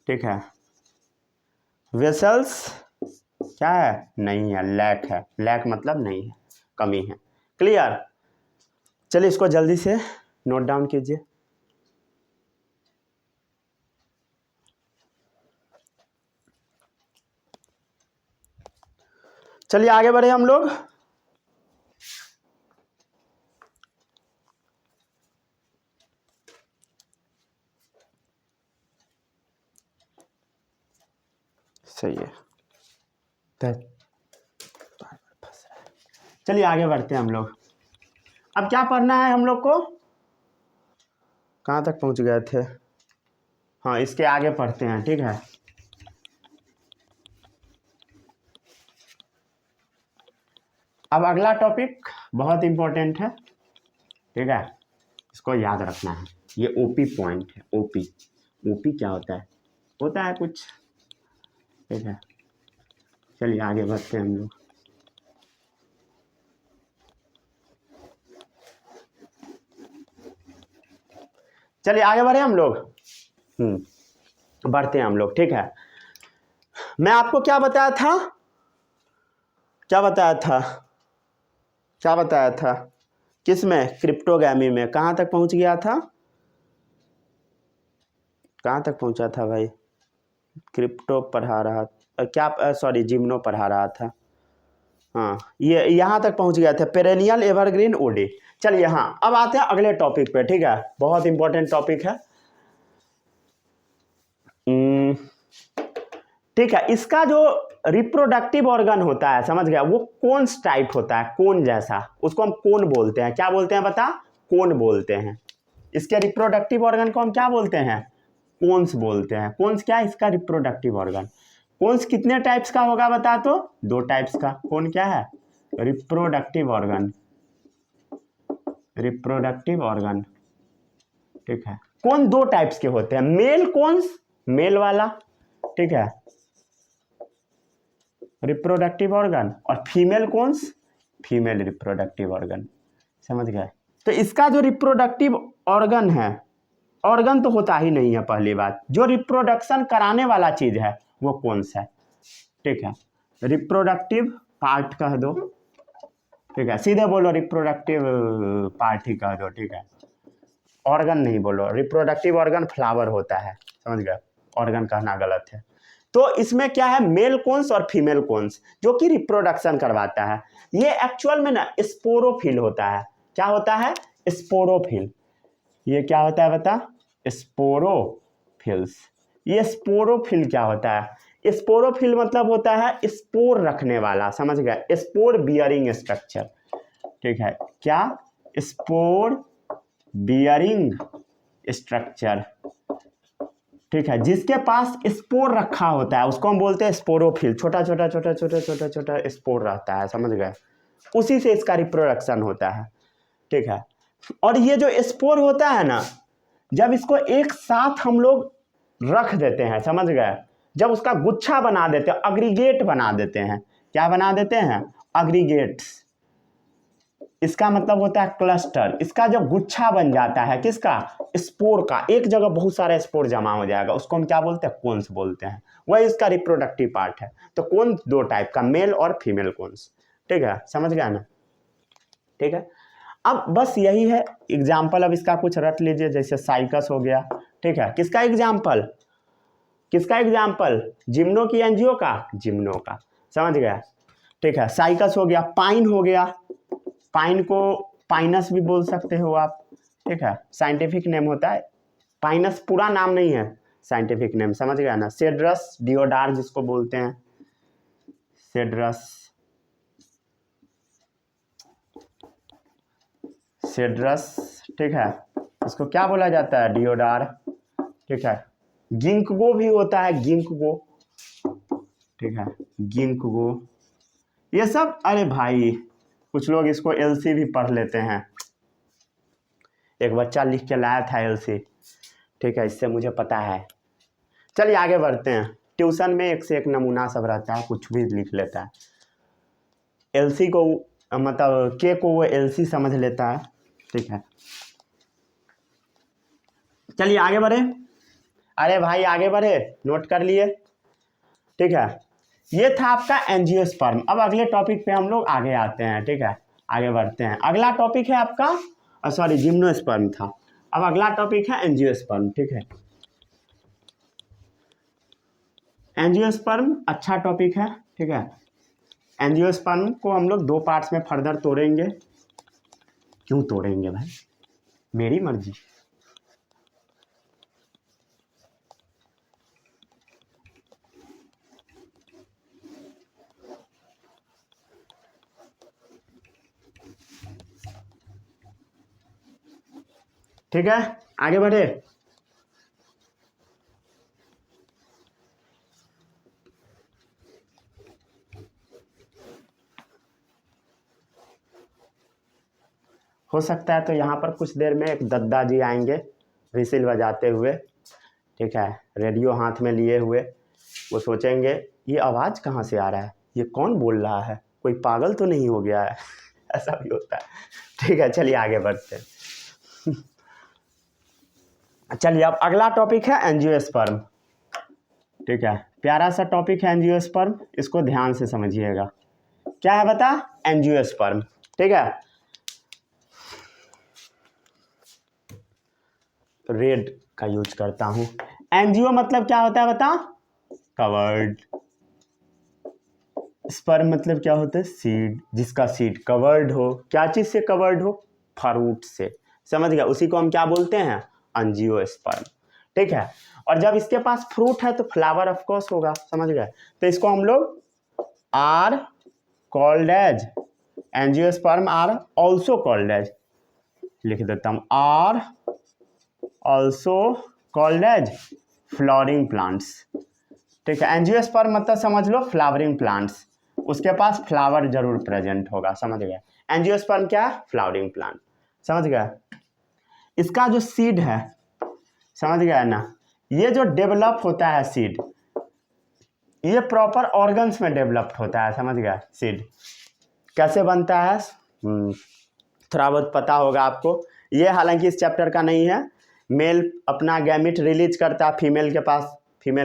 ठीक है। वेसल्स क्या है, नहीं है, लैक है, लैक मतलब नहीं है, कमी है, क्लियर। चलिए इसको जल्दी से नोट डाउन कीजिए। चलिए आगे बढ़े हम लोग। सही है, चलिए आगे बढ़ते हैं हम लोग। अब क्या पढ़ना है हम लोग को, कहाँ तक पहुँच गए थे, हाँ इसके आगे पढ़ते हैं, ठीक है। अब अगला टॉपिक बहुत इंपॉर्टेंट है, ठीक है, इसको याद रखना है, ये ओपी पॉइंट है। ओपी, ओपी क्या होता है, होता है कुछ, ठीक है। चलिए आगे बढ़ते हैं हम लोग। चलिए आगे बढ़े हम लोग, बढ़ते हैं हम लोग, ठीक है। मैं आपको क्या बताया था, क्या बताया था, क्या बताया था, किस में, क्रिप्टोगैमी में। कहाँ तक पहुँच गया था, कहाँ तक पहुँचा था भाई, क्रिप्टो पढ़ा रहा क्या, सॉरी जिम्नो पढ़ा रहा था, हाँ ये यहाँ तक पहुँच गया था, पेरेनियल एवरग्रीन ओडी। चलिए हाँ अब आते हैं अगले टॉपिक पे, ठीक है, बहुत इंपॉर्टेंट टॉपिक है, ठीक है। इसका जो रिप्रोडक्टिव ऑर्गन होता है, समझ गया, वो कोन्स टाइप होता है, कोन जैसा, उसको हम कोन बोलते हैं, क्या बोलते हैं बता, कोन बोलते हैं। इसके रिप्रोडक्टिव ऑर्गन को हम क्या बोलते हैं, कोन्स बोलते हैं। कोन्स क्या है, इसका रिप्रोडक्टिव ऑर्गन। कोन्स कितने टाइप्स का होगा बता, तो 2 टाइप्स का। कौन क्या है, रिप्रोडक्टिव ऑर्गन, रिप्रोडक्टिव ऑर्गन, ठीक है। कोन 2 टाइप्स के होते हैं, मेल कोन्स, मेल वाला, ठीक है, रिप्रोडक्टिव ऑर्गन, और female cones, female reproductive organ, समझ गए। तो इसका जो रिप्रोडक्टिव ऑर्गन है, ऑर्गन तो होता ही नहीं है, पहली बात, जो रिप्रोडक्शन कराने वाला चीज है वो कौन सा है, ठीक है, रिप्रोडक्टिव पार्ट कह दो, ठीक है, सीधे बोलो रिप्रोडक्टिव पार्ट ही कह दो, ठीक है, ऑर्गन नहीं बोलो। रिप्रोडक्टिव ऑर्गन फ्लावर होता है, समझ गए, ऑर्गन कहना गलत है। तो इसमें क्या है, मेल कोन्स और फीमेल कोन्स, जो कि रिप्रोडक्शन करवाता है। ये एक्चुअल में ना स्पोरोफिल होता है, क्या होता है, स्पोरोफिल। ये क्या होता है बता, स्पोरोफिल्स। ये स्पोरोफिल क्या होता है, स्पोरोफिल मतलब होता है स्पोर रखने वाला, समझ गए, स्पोर बियरिंग स्ट्रक्चर, ठीक है, क्या, स्पोर बियरिंग स्ट्रक्चर, ठीक है, जिसके पास स्पोर रखा होता है उसको हम बोलते हैं स्पोरोफिल। छोटा छोटा छोटा छोटा छोटा छोटा स्पोर रहता है, समझ गए, उसी से इसका रिप्रोडक्शन होता है, ठीक है। और ये जो स्पोर होता है ना, जब इसको एक साथ हम लोग रख देते हैं, समझ गए, जब उसका गुच्छा बना देते हैं, अग्रीगेट बना देते हैं, क्या बना देते हैं, अग्रीगेट्स, इसका मतलब होता है क्लस्टर। इसका जब गुच्छा बन जाता है, किसका, स्पोर का, एक जगह बहुत सारा स्पोर जमा हो जाएगा, उसको हम क्या बोलते हैं, कोन्स बोलते हैं, वही इसका रिप्रोडक्टिव पार्ट है। तो कोन 2 टाइप का, मेल और फीमेल कोन्स, ठीक है, समझ गया ना, ठीक है। अब बस यही है एग्जाम्पल, अब इसका कुछ रट लीजिए, जैसे साइकस हो गया, ठीक है, किसका एग्जाम्पल, किसका एग्जाम्पल, जिम्नो की एनजीओ का, जिम्नो का, समझ गया, ठीक है। साइकस हो गया, पाइन हो गया, पाइन को पाइनस भी बोल सकते हो आप, ठीक है, साइंटिफिक नेम होता है, पाइनस पूरा नाम नहीं है, साइंटिफिक नेम, समझ गया ना। सेड्रस डिओडार जिसको बोलते हैं, सेड्रस, सेड्रस, ठीक है, इसको क्या बोला जाता है, डिओडार, ठीक है। गिंकगो भी होता है, गिंकगो, ठीक है, गिंकगो, ये सब, अरे भाई कुछ लोग इसको एलसी भी पढ़ लेते हैं। एक बच्चा लिख के लाया था एलसी, ठीक है, इससे मुझे पता है। चलिए आगे बढ़ते हैं। ट्यूशन में एक से एक नमूना सब रहता है, कुछ भी लिख लेता है। एलसी को मतलब के को वो एलसी समझ लेता है, ठीक है। चलिए आगे बढ़े। अरे भाई आगे बढ़े, नोट कर लिए, ठीक है। ये था आपका एंजियोस्पर्म। अब अगले टॉपिक पे हम लोग आगे आते हैं, ठीक है, आगे बढ़ते हैं। अगला टॉपिक है आपका सॉरी जिम्नोस्पर्म था, अब अगला टॉपिक है एंजियोस्पर्म, ठीक है। एंजियोस्पर्म अच्छा टॉपिक है, ठीक है। एंजियोस्पर्म को हम लोग 2 पार्ट्स में फर्दर तोड़ेंगे। क्यों तोड़ेंगे भाई, मेरी मर्जी। ठीक है, आगे बढ़े। हो सकता है तो यहाँ पर कुछ देर में एक दद्दा जी आएंगे विसिल बजाते हुए, ठीक है, रेडियो हाथ में लिए हुए। वो सोचेंगे ये आवाज़ कहाँ से आ रहा है, ये कौन बोल रहा है, कोई पागल तो नहीं हो गया है। ऐसा भी होता है, ठीक है। चलिए आगे बढ़ते हैं। चलिए अब अगला टॉपिक है एंजियोस्पर्म, ठीक है। प्यारा सा टॉपिक है एंजियोस्पर्म, इसको ध्यान से समझिएगा। क्या है बता, एंजियोस्पर्म, ठीक है। रेड का यूज करता हूं। एंजियो मतलब क्या होता है बता, कवर्ड। स्पर्म मतलब क्या होता है, सीड, जिसका सीड कवर्ड हो। क्या चीज से कवर्ड हो, फ्रूट से, समझ गया। उसी को हम क्या बोलते हैं, एंजियोस्पर्म, ठीक है। और जब इसके पास फ्रूट है तो फ्लावर ऑफ कोर्स होगा, समझ गए। तो इसको हम लोग are called as angiosperm are also called as, लिख देता हूं, are also called as flowering plants, ठीक है। एंजियोस्पर्म मतलब समझ लो फ्लावरिंग प्लांट्स, उसके पास फ्लावर जरूर प्रेजेंट होगा, समझ गए। एंजियोस्पर्म क्या है, फ्लावरिंग प्लांट, समझ गए। इसका जो सीड है, समझ गया ना, ये जो डेवलप होता है सीड, ये प्रॉपर ऑर्गन्स में डेवलप्ड होता है, समझ गया। सीड कैसे बनता है थोड़ा बहुत पता होगा आपको। ये हालांकि इस चैप्टर का नहीं है। मेल अपना गैमिट रिलीज करता है फीमेल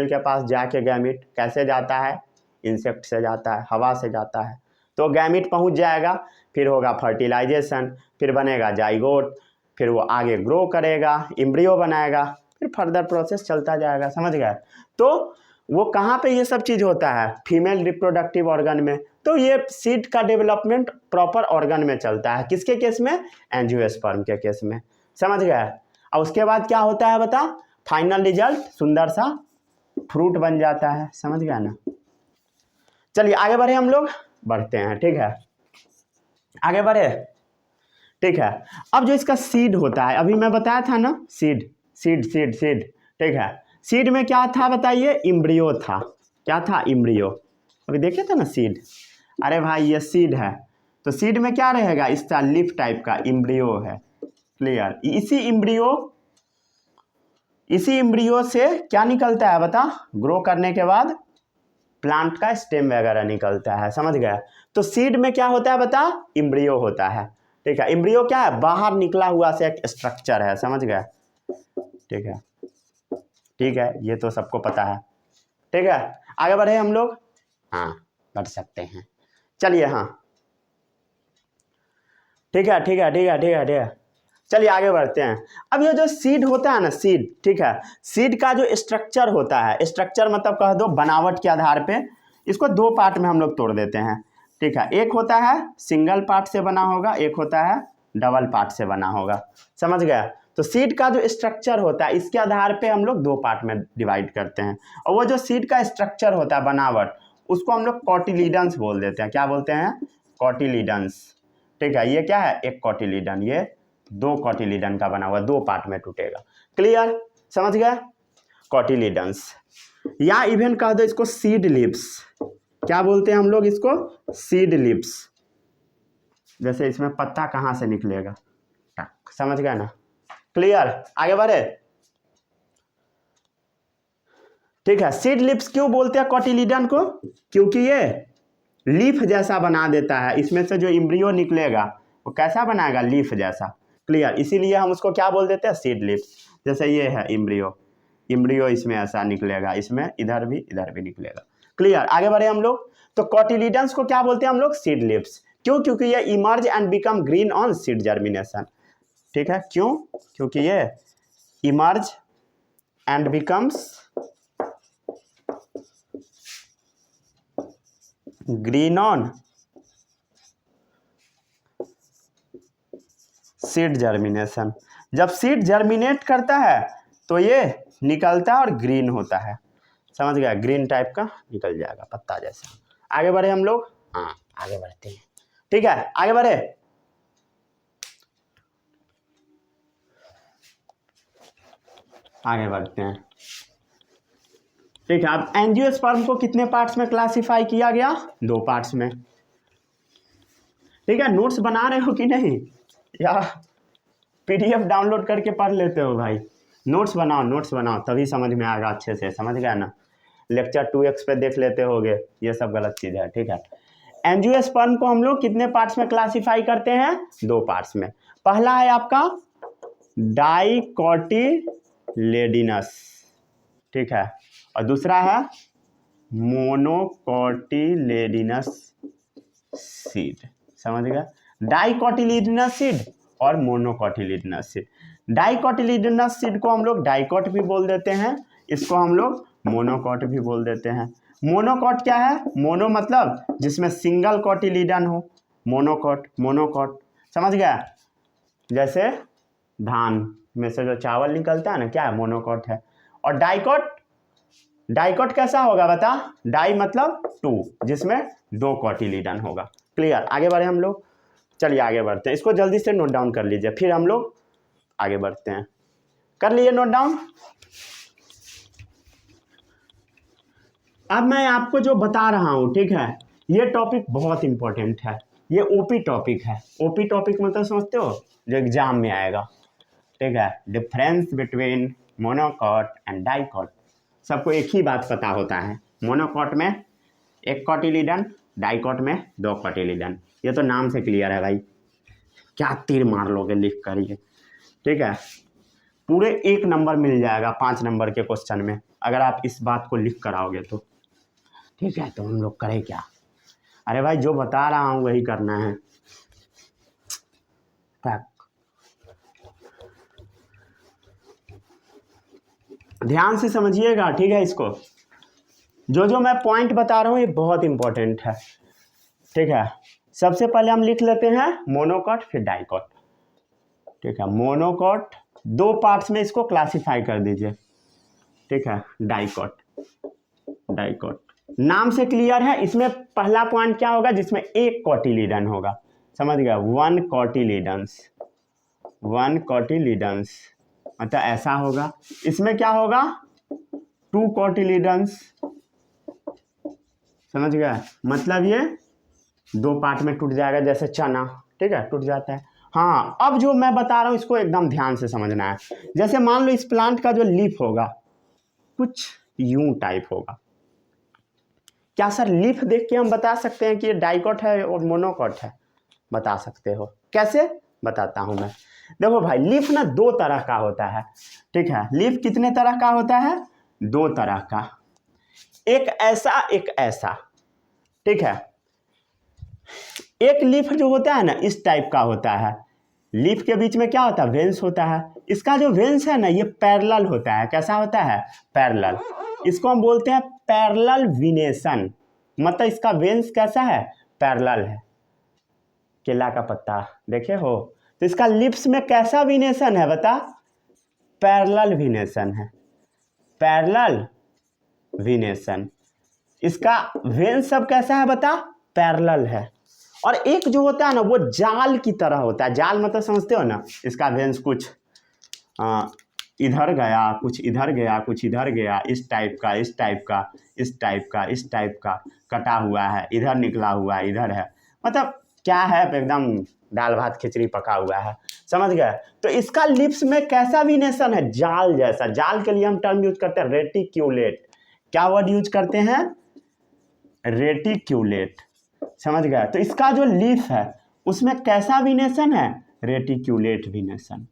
के पास जाके गैमिट कैसे जाता है, इंसेक्ट से जाता है, हवा से जाता है। तो गैमिट पहुंच जाएगा, फिर होगा फर्टिलाइजेशन, फिर बनेगा जाइगोट, फिर वो आगे ग्रो करेगा, एम्ब्रियो बनाएगा, फिर फर्दर प्रोसेस चलता जाएगा, समझ गए। तो वो कहाँ पे ये सब चीज़ होता है, फीमेल रिप्रोडक्टिव ऑर्गन में। तो ये सीड का डेवलपमेंट प्रॉपर ऑर्गन में चलता है, किसके केस में, एंजियोस्पर्म के केस में, समझ गए। और उसके बाद क्या होता है बता, फाइनल रिजल्ट सुंदर सा फ्रूट बन जाता है, समझ गया ना। चलिए आगे बढ़े, हम लोग बढ़ते हैं, ठीक है, आगे बढ़े, ठीक है। अब जो इसका सीड होता है, अभी मैं बताया था ना, सीड सीड सीड सीड, ठीक है। सीड में क्या था बताइए, इम्ब्रियो था। क्या था, इम्ब्रियो। अभी देखे थे ना सीड, अरे भाई ये सीड है, तो सीड में क्या रहेगा, इसका लीफ टाइप का इम्ब्रियो है, क्लियर। इसी इम्ब्रियो से क्या निकलता है बता, ग्रो करने के बाद प्लांट का स्टेम वगैरह निकलता है, समझ गया। तो सीड में क्या होता है बता, इम्ब्रियो होता है, ठीक है। इम्ब्रियो क्या है, बाहर निकला हुआ से एक स्ट्रक्चर है, समझ गया, ठीक है, ठीक है, ये तो सबको पता है, ठीक है। आगे बढ़े हम लोग, हाँ बढ़ सकते हैं, चलिए, हाँ ठीक है ठीक है ठीक है ठीक है ठीक है, चलिए आगे बढ़ते हैं। अब ये जो सीड होता है ना, सीड, ठीक है, सीड का जो स्ट्रक्चर होता है, स्ट्रक्चर मतलब कह दो बनावट के आधार पे, इसको 2 पार्ट में हम लोग तोड़ देते हैं, ठीक है। एक होता है सिंगल पार्ट से बना होगा, एक होता है डबल पार्ट से बना होगा, समझ गया। तो सीड का जो स्ट्रक्चर होता है, इसके आधार पे हम लोग 2 पार्ट में डिवाइड करते हैं। और वो जो सीड का स्ट्रक्चर होता है, बनावट, उसको हम लोग कॉटिलीडन्स बोल देते हैं। क्या बोलते हैं, कॉटिलीडन्स, ठीक है। ये क्या है, एक कॉटिलीडन, ये 2 कॉटिलीडन का बना हुआ, 2 पार्ट में टूटेगा, क्लियर, समझ गया। कॉटिलीडन्स, या इवन कह दो इसको सीड लिप्स। क्या बोलते हैं हम लोग इसको, सीड लिप्स, जैसे इसमें पत्ता कहाँ से निकलेगा, टक, समझ गए ना। क्लियर, आगे बढ़े। ठीक है, सीड लिप्स क्यों बोलते हैं कॉटिलीडन को, क्योंकि ये लीफ जैसा बना देता है। इसमें से जो इम्ब्रियो निकलेगा वो कैसा बनाएगा, लीफ जैसा। क्लियर, इसीलिए हम उसको क्या बोल देते हैं, सीड लिप्स। जैसे ये है इम्ब्रियो, इम्ब्रियो इसमें ऐसा निकलेगा, इसमें इधर भी निकलेगा। क्लियर, आगे बढ़े हम लोग। तो कॉटिलीडन्स को क्या बोलते हैं हम लोग, सीड लिप्स। क्यों, क्योंकि ये emerge and become green on seed germination. ठीक है, क्यों, क्योंकि ये emerge and becomes green on seed germination. जब सीड जर्मिनेट करता है तो ये निकलता है और ग्रीन होता है, समझ गया, ग्रीन टाइप का निकल जाएगा पत्ता जैसा। आगे बढ़े हम लोग, हाँ आगे बढ़ते हैं। ठीक है, आगे बढ़े। आगे बढ़ते हैं। ठीक है, अब एंजियोस्पर्म को कितने पार्ट्स में क्लासिफाई किया गया, 2 पार्ट्स में। ठीक है, नोट्स बना रहे हो कि नहीं, या पीडीएफ डाउनलोड करके पढ़ लेते हो भाई। नोट्स बनाओ, नोट्स बनाओ, तभी समझ में आएगा अच्छे से, समझ गया ना। लेक्चर 2x पे देख लेते होगे, ये सब गलत चीज़ है। ठीक है, एंजियोस्पर्म को हम लोग कितने पार्ट्स में क्लासिफाई करते हैं, 2 पार्ट्स में। पहला है आपका डाइकोटिलेडोनस, ठीक है, और दूसरा है मोनोकोटिलेडोनस सीड, समझ गया। डाइकोटिलेडोनस सीड और मोनोकोटिलेडोनस सीड। डाइकोटिलेडोनस सीड को हम लोग डाइकोट भी बोल देते हैं, इसको हम लोग मोनोकोट भी बोल देते हैं। मोनोकोट क्या है, मोनो मतलब जिसमें सिंगल कोटिलीडन हो, मोनोकोट, मोनोकोट, समझ गया। जैसे धान में से जो चावल निकलता है ना, क्या है, मोनोकोट है। और डाइकोट, डाइकोट कैसा होगा बता, डाई मतलब 2, जिसमें 2 कोटिलीडन होगा। क्लियर, आगे बढ़े हम लोग। चलिए आगे बढ़ते हैं, इसको जल्दी से नोट डाउन कर लीजिए, फिर हम लोग आगे बढ़ते हैं। कर लिए नोट डाउन। अब मैं आपको जो बता रहा हूं, ठीक है, ये टॉपिक बहुत इंपॉर्टेंट है, ये ओपी टॉपिक है। ओपी टॉपिक मतलब समझते हो, जो एग्जाम में आएगा। ठीक है, difference between monocot and dicot, सबको एक ही बात पता होता है, मोनोकोट में 1 कोटिलीडन, डाइकोट में 2 कोटिलीडन। ये तो नाम से क्लियर है भाई, क्या तीर मार लोगे लिख कर ये। ठीक है, पूरे 1 नंबर मिल जाएगा 5 नंबर के क्वेश्चन में, अगर आप इस बात को लिख कर आओगे तो। ठीक है, तो हम लोग करें क्या, अरे भाई जो बता रहा हूँ वही करना है। ध्यान से समझिएगा, ठीक है, इसको जो मैं पॉइंट बता रहा हूँ ये बहुत इंपॉर्टेंट है। ठीक है, सबसे पहले हम लिख लेते हैं मोनोकोट फिर डाइकोट। ठीक है, मोनोकोट 2 पार्ट्स में इसको क्लासिफाई कर दीजिए। ठीक है, डाइकोट, डाइकोट नाम से क्लियर है। इसमें पहला पॉइंट क्या होगा, जिसमें 1 कोटिलीडन होगा, समझ गया, 1 कोटिलीडन्स, 1 कोटिलीडन्स मतलब ऐसा होगा। इसमें क्या होगा, 2 कोटिलीडन्स, समझ गया, मतलब ये 2 पार्ट में टूट जाएगा, जैसे चना, ठीक है, टूट जाता है। हाँ, अब जो मैं बता रहा हूँ इसको एकदम ध्यान से समझना है। जैसे मान लो इस प्लांट का जो लीफ होगा कुछ यूं टाइप होगा। क्या सर लीफ देख के हम बता सकते हैं कि ये डाइकोट है और मोनोकोट है? बता सकते हो, कैसे बताता हूं मैं। देखो भाई, लीफ ना 2 तरह का होता है। ठीक है, लीफ कितने तरह का होता है, 2 तरह का, एक ऐसा एक ऐसा। ठीक है, एक लीफ जो होता है ना इस टाइप का होता है, लीफ के बीच में क्या होता है, वेन्स होता है। इसका जो वेन्स है ना ये पैरेलल होता है, कैसा होता है, पैरेलल। इसको हम बोलते हैं पैरेलल विनेशन, मतलब इसका वेन्स कैसा है, पैरेलल है। केला का पत्ता देखे हो, तो इसका लिप्स में कैसा विनेशन है बता, पैरेलल विनेशन है, पैरेलल विनेशन। इसका वेन्स सब कैसा है बता, पैरेलल है। और एक जो होता है ना वो जाल की तरह होता है, जाल मतलब समझते हो ना, इसका वेन्स कुछ इधर गया, कुछ इधर गया, कुछ इधर गया, इस टाइप का, इस टाइप का, इस टाइप का, इस टाइप का कटा हुआ है, इधर निकला हुआ है, इधर है, मतलब क्या है, एकदम दाल भात खिचड़ी पका हुआ है, समझ गए। तो इसका लिप्स में कैसा विनेशन है, जाल जैसा। जाल के लिए हम टर्म यूज करते हैं रेटिक्यूलेट। क्या वर्ड यूज करते हैं, रेटिक्यूलेट, समझ गए। तो इसका जो लिप है उसमें कैसा विनेशन है, रेटिक्यूलेट विनेशन,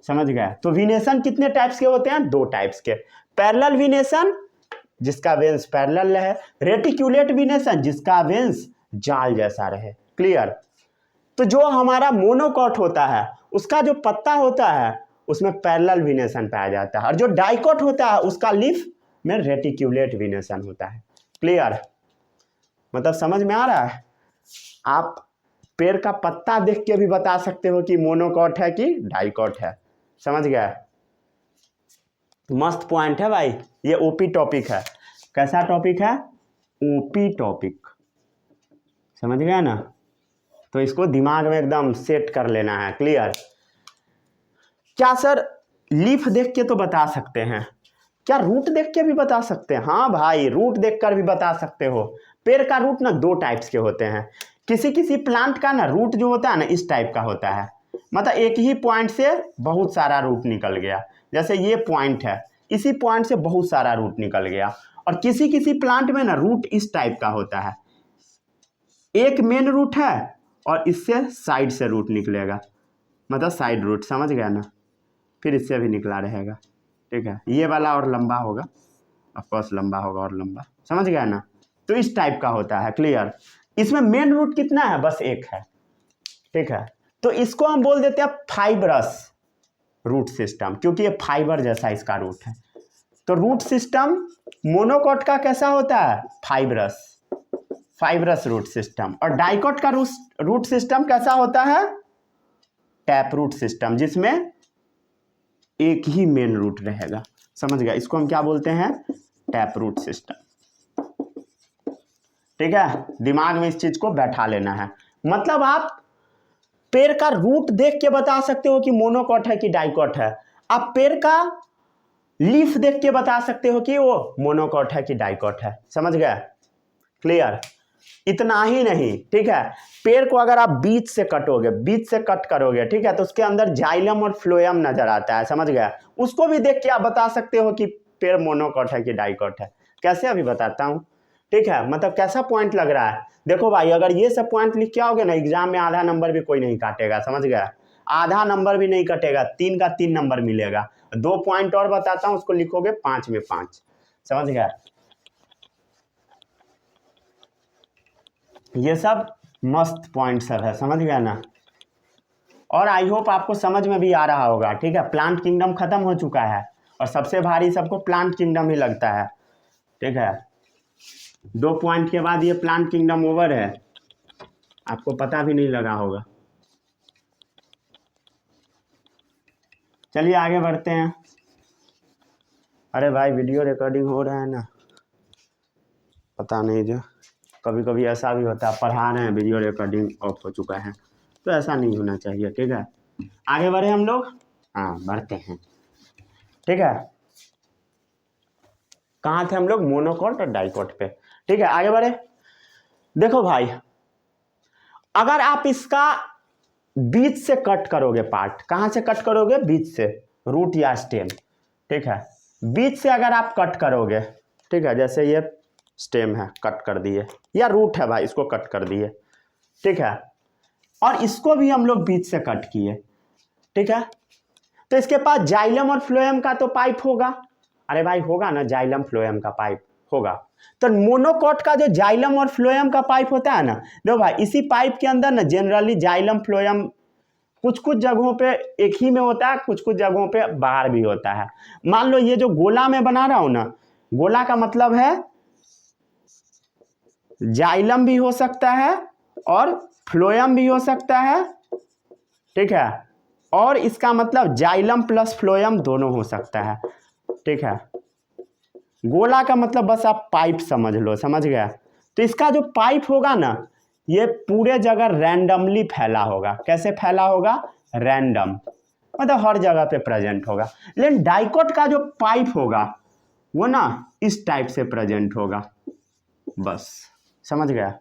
समझ गए। तो विनेशन कितने टाइप्स के होते हैं, 2 टाइप्स के, पैरेलल विनेशन जिसका वेन्स पैरेलल रहे, रेटिक्यूलेट विनेशन जिसका वेन्स जाल जैसा रहे। क्लियर। तो जो हमारा मोनोकॉट होता है उसका जो पत्ता होता है उसमें पैरेलल विनेशन पाया जाता है, और जो डाइकॉट होता है उसका लीफ में रेटिक्यूलेट विनेशन होता है। क्लियर, मतलब समझ में आ रहा है। आप पेड़ का पत्ता देख के भी बता सकते हो कि मोनोकॉट है कि डाइकॉट है, समझ गए। मस्त पॉइंट है भाई, ये ओपी टॉपिक है। कैसा टॉपिक है, ओपी टॉपिक, समझ गए ना। तो इसको दिमाग में एकदम सेट कर लेना है। क्लियर। क्या सर लीफ देख के तो बता सकते हैं, क्या रूट देख के भी बता सकते हैं? हाँ भाई, रूट देखकर भी बता सकते हो। पेड़ का रूट ना 2 टाइप्स के होते हैं। किसी किसी प्लांट का ना रूट जो होता है ना इस टाइप का होता है, मतलब एक ही पॉइंट से बहुत सारा रूट निकल गया। जैसे ये पॉइंट है, इसी पॉइंट से बहुत सारा रूट निकल गया। और किसी किसी प्लांट में ना रूट इस टाइप का होता है, एक मेन रूट है और इससे साइड से रूट निकलेगा, मतलब साइड रूट, समझ गया ना। फिर इससे भी निकला रहेगा, ठीक है। ये वाला और लंबा होगा, ऑफकोर्स लंबा होगा और लंबा, समझ गया ना। तो इस टाइप का होता है। क्लियर। इसमें मेन रूट कितना है, बस एक है, ठीक है। तो इसको हम बोल देते हैं फाइब्रस रूट सिस्टम, क्योंकि ये फाइबर जैसा इसका रूट है। तो रूट सिस्टम मोनोकॉट का कैसा होता है, फाइब्रस, फाइब्रस रूट सिस्टम। और डाइकॉट का रूट सिस्टम कैसा होता है, टैप रूट सिस्टम, जिसमें एक ही मेन रूट रहेगा, समझ गया। इसको हम क्या बोलते हैं, टैप रूट सिस्टम, ठीक है। दिमाग में इस चीज को बैठा लेना है। मतलब आप पेड़ का रूट देख के बता सकते हो कि मोनोकॉट है कि डाइकॉट है। आप पेड़ का लीफ देख के बता सकते हो कि वो मोनोकॉट है कि डाइकॉट है, समझ गए। क्लियर। इतना ही नहीं, ठीक है। पेड़ को अगर आप बीच से कटोगे, बीच से कट करोगे, ठीक है, तो उसके अंदर जाइलम और फ्लोएम नजर आता है, समझ गया। उसको भी देख के आप बता सकते हो कि पेड़ मोनोकॉट है कि डाइकॉट है। कैसे, अभी बताता हूँ, ठीक है। मतलब कैसा पॉइंट लग रहा है, देखो भाई, अगर ये सब पॉइंट लिख के आओगे ना एग्जाम में, आधा नंबर भी कोई नहीं काटेगा, समझ गया। आधा नंबर भी नहीं कटेगा, 3 का 3 नंबर मिलेगा। 2 पॉइंट और बताता हूँ, उसको लिखोगे 5 में 5, समझ गया। ये सब मस्त पॉइंट सब है, समझ गया ना। और आई होप आपको समझ में भी आ रहा होगा, ठीक है। प्लांट किंगडम खत्म हो चुका है और सबसे भारी सबको प्लांट किंगडम ही लगता है, ठीक है। 2 पॉइंट के बाद ये प्लांट किंगडम ओवर है, आपको पता भी नहीं लगा होगा। चलिए आगे बढ़ते हैं। अरे भाई वीडियो रिकॉर्डिंग हो रहा है ना, पता नहीं, जो कभी कभी ऐसा भी होता है, पढ़ा रहे हैं वीडियो रिकॉर्डिंग ऑफ हो चुका है, तो ऐसा नहीं होना चाहिए, ठीक है। आगे बढ़े हम लोग, हाँ बढ़ते हैं, ठीक है। कहाँ थे हम लोग, मोनोकॉट और डाइकॉट पे, ठीक है। आगे बढ़े। देखो भाई, अगर आप इसका बीच से कट करोगे पार्ट, कहाँ से कट करोगे, बीच से, रूट या स्टेम, ठीक है। बीच से अगर आप कट करोगे, ठीक है, जैसे ये स्टेम है, कट कर दिए, या रूट है भाई, इसको कट कर दिए, ठीक है। और इसको भी हम लोग बीच से कट किए, ठीक है। तो इसके पास जाइलम और फ्लोएम का तो पाइप होगा, अरे भाई होगा ना, जाइलम फ्लोएम का पाइप होगा। तो मोनोकॉट का जो जाइलम और फ्लोएम का पाइप होता है ना, देखो भाई, इसी पाइप के अंदर ना जनरली जाइलम फ्लोएम कुछ कुछ जगहों पे एक ही में होता है, कुछ कुछ जगहों पे बाहर भी होता है। मान लो ये जो गोला में बना रहा हूं ना, गोला का मतलब है जाइलम भी हो सकता है और फ्लोएम भी हो सकता है, ठीक है। और इसका मतलब जाइलम प्लस फ्लोएम दोनों हो सकता है, ठीक है। गोला का मतलब बस आप पाइप समझ लो, समझ गया। तो इसका जो पाइप होगा ना, ये पूरे जगह रैंडमली फैला होगा। कैसे फैला होगा, रैंडम, मतलब हर जगह पे प्रेजेंट होगा। लेकिन डाइकॉट का जो पाइप होगा वो ना इस टाइप से प्रेजेंट होगा, बस, समझ गया।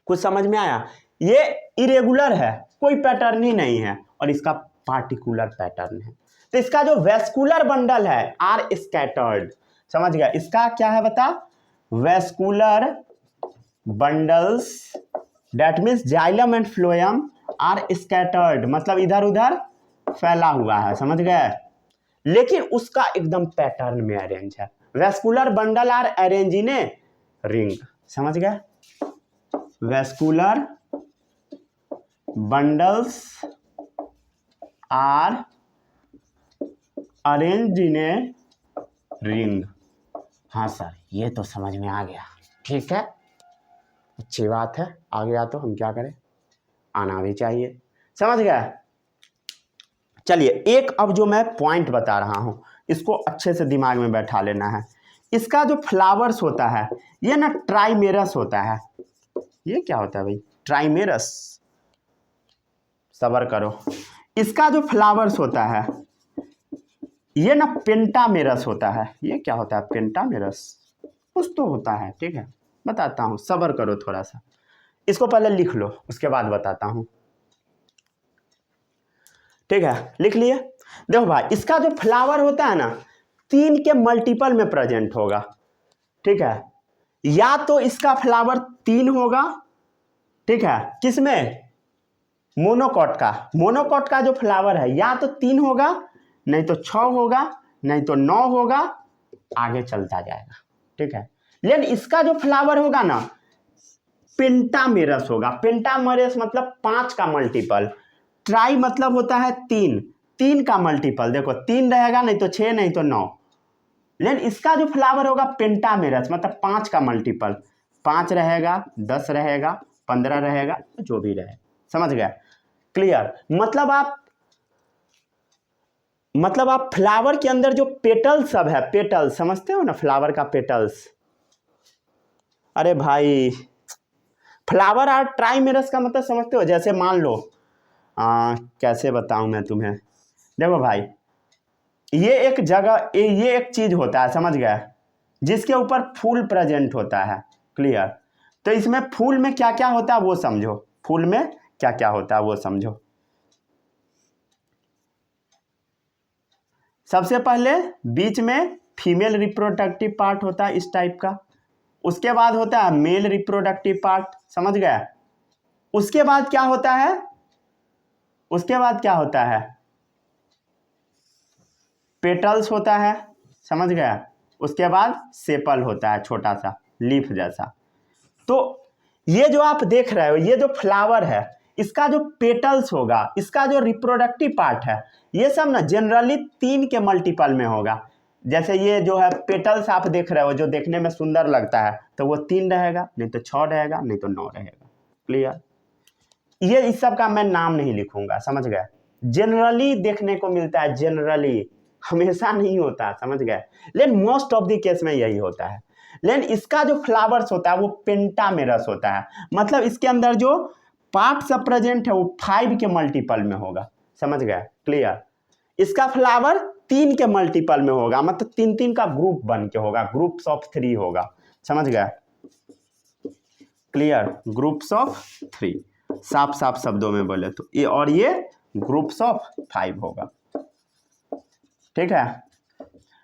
कुछ समझ में आया। ये इरेगुलर है, कोई पैटर्न ही नहीं है, और इसका पार्टिकुलर पैटर्न है। तो इसका जो वेस्कुलर बंडल है आर स्कैटर्ड, समझ गया, इसका क्या है बता, vascular bundles that means xylem and phloem are scattered, मतलब इधर उधर फैला हुआ है, समझ गए, लेकिन उसका एकदम पैटर्न में अरेंज है। Vascular bundle are arrange in a ring, समझ गए, vascular bundles are arrange in a ring. हाँ सर, ये तो समझ में आ गया, ठीक है, अच्छी बात है, आ गया तो हम क्या करें, आना भी चाहिए, समझ गया। चलिए एक अब जो मैं पॉइंट बता रहा हूं इसको अच्छे से दिमाग में बैठा लेना है। इसका जो फ्लावर्स होता है ये ना ट्राइमेरस होता है। ये क्या होता है भाई, ट्राइमेरस, सबर करो। इसका जो फ्लावर्स होता है ये ना पेंटामेरस होता है। ये क्या होता है, पेंटामेरस, कुछ तो होता है, ठीक है, बताता हूँ, सबर करो थोड़ा सा, इसको पहले लिख लो उसके बाद बताता हूँ, ठीक है, लिख लिए। देखो भाई, इसका जो फ्लावर होता है ना 3 के मल्टीपल में प्रेजेंट होगा, ठीक है, या तो इसका फ्लावर 3 होगा, ठीक है, किसमें, मोनोकॉट का जो फ्लावर है या तो 3 होगा, नहीं तो 6 होगा, नहीं तो 9 होगा, आगे चलता जाएगा, ठीक है। लेकिन इसका जो फ्लावर होगा ना पेंटामेरस होगा। पेंटामेरस मतलब 5 का मल्टीपल, ट्राई मतलब होता है 3 का मल्टीपल, देखो 3 रहेगा, नहीं तो 6, नहीं तो 9, लेकिन इसका जो फ्लावर होगा पेंटामेरस मतलब 5 का मल्टीपल, 5 रहेगा, 10 रहेगा, 15 रहेगा, जो भी रहे, समझ गया, क्लियर। मतलब आप फ्लावर के अंदर जो पेटल्स सब है, पेटल्स समझते हो ना, फ्लावर का पेटल्स, अरे भाई फ्लावर और ट्राइमेरस का मतलब समझते हो, जैसे मान लो कैसे बताऊं मैं तुम्हें, देखो भाई ये एक जगह, ये एक चीज होता है, समझ गया, जिसके ऊपर फूल प्रेजेंट होता है, क्लियर। तो इसमें फूल में क्या क्या होता है वो समझो, फूल में क्या क्या होता है वो समझो। सबसे पहले बीच में फीमेल रिप्रोडक्टिव पार्ट होता है इस टाइप का, उसके बाद होता है मेल रिप्रोडक्टिव पार्ट, समझ गया। उसके बाद क्या होता है, पेटल्स होता है, समझ गया। उसके बाद सेपल होता है, छोटा सा लीफ जैसा। तो ये जो आप देख रहे हो, ये जो फ्लावर है इसका जो पेटल्स होगा, इसका जो रिप्रोडक्टिव पार्ट है, ये सब ना जनरली 3 के मल्टीपल में होगा। जैसे ये जो है पेटल्स आप देख रहे हो, जो देखने में सुंदर लगता है, तो वो 3 रहेगा, नहीं तो 6 रहेगा, नहीं तो 9 रहेगा, क्लियर। ये इस सब का मैं नाम नहीं लिखूंगा, समझ गए। जनरली देखने को मिलता है, जनरली, हमेशा नहीं होता, समझ गए, लेकिन मोस्ट ऑफ द केस में यही होता है। लेकिन इसका जो फ्लावर्स होता है वो पेंटामेरस होता है, मतलब इसके अंदर जो पार्ट सब प्रेजेंट है वो 5 के मल्टीपल में होगा, समझ गए, क्लियर। इसका फ्लावर 3 के मल्टीपल में होगा, मतलब 3 का ग्रुप बन के होगा, ग्रुप्स ऑफ 3 होगा, समझ गए, क्लियर, ग्रुप्स ऑफ 3, साफ साफ शब्दों में बोले तो ये, और ये ग्रुप्स ऑफ 5 होगा, ठीक है।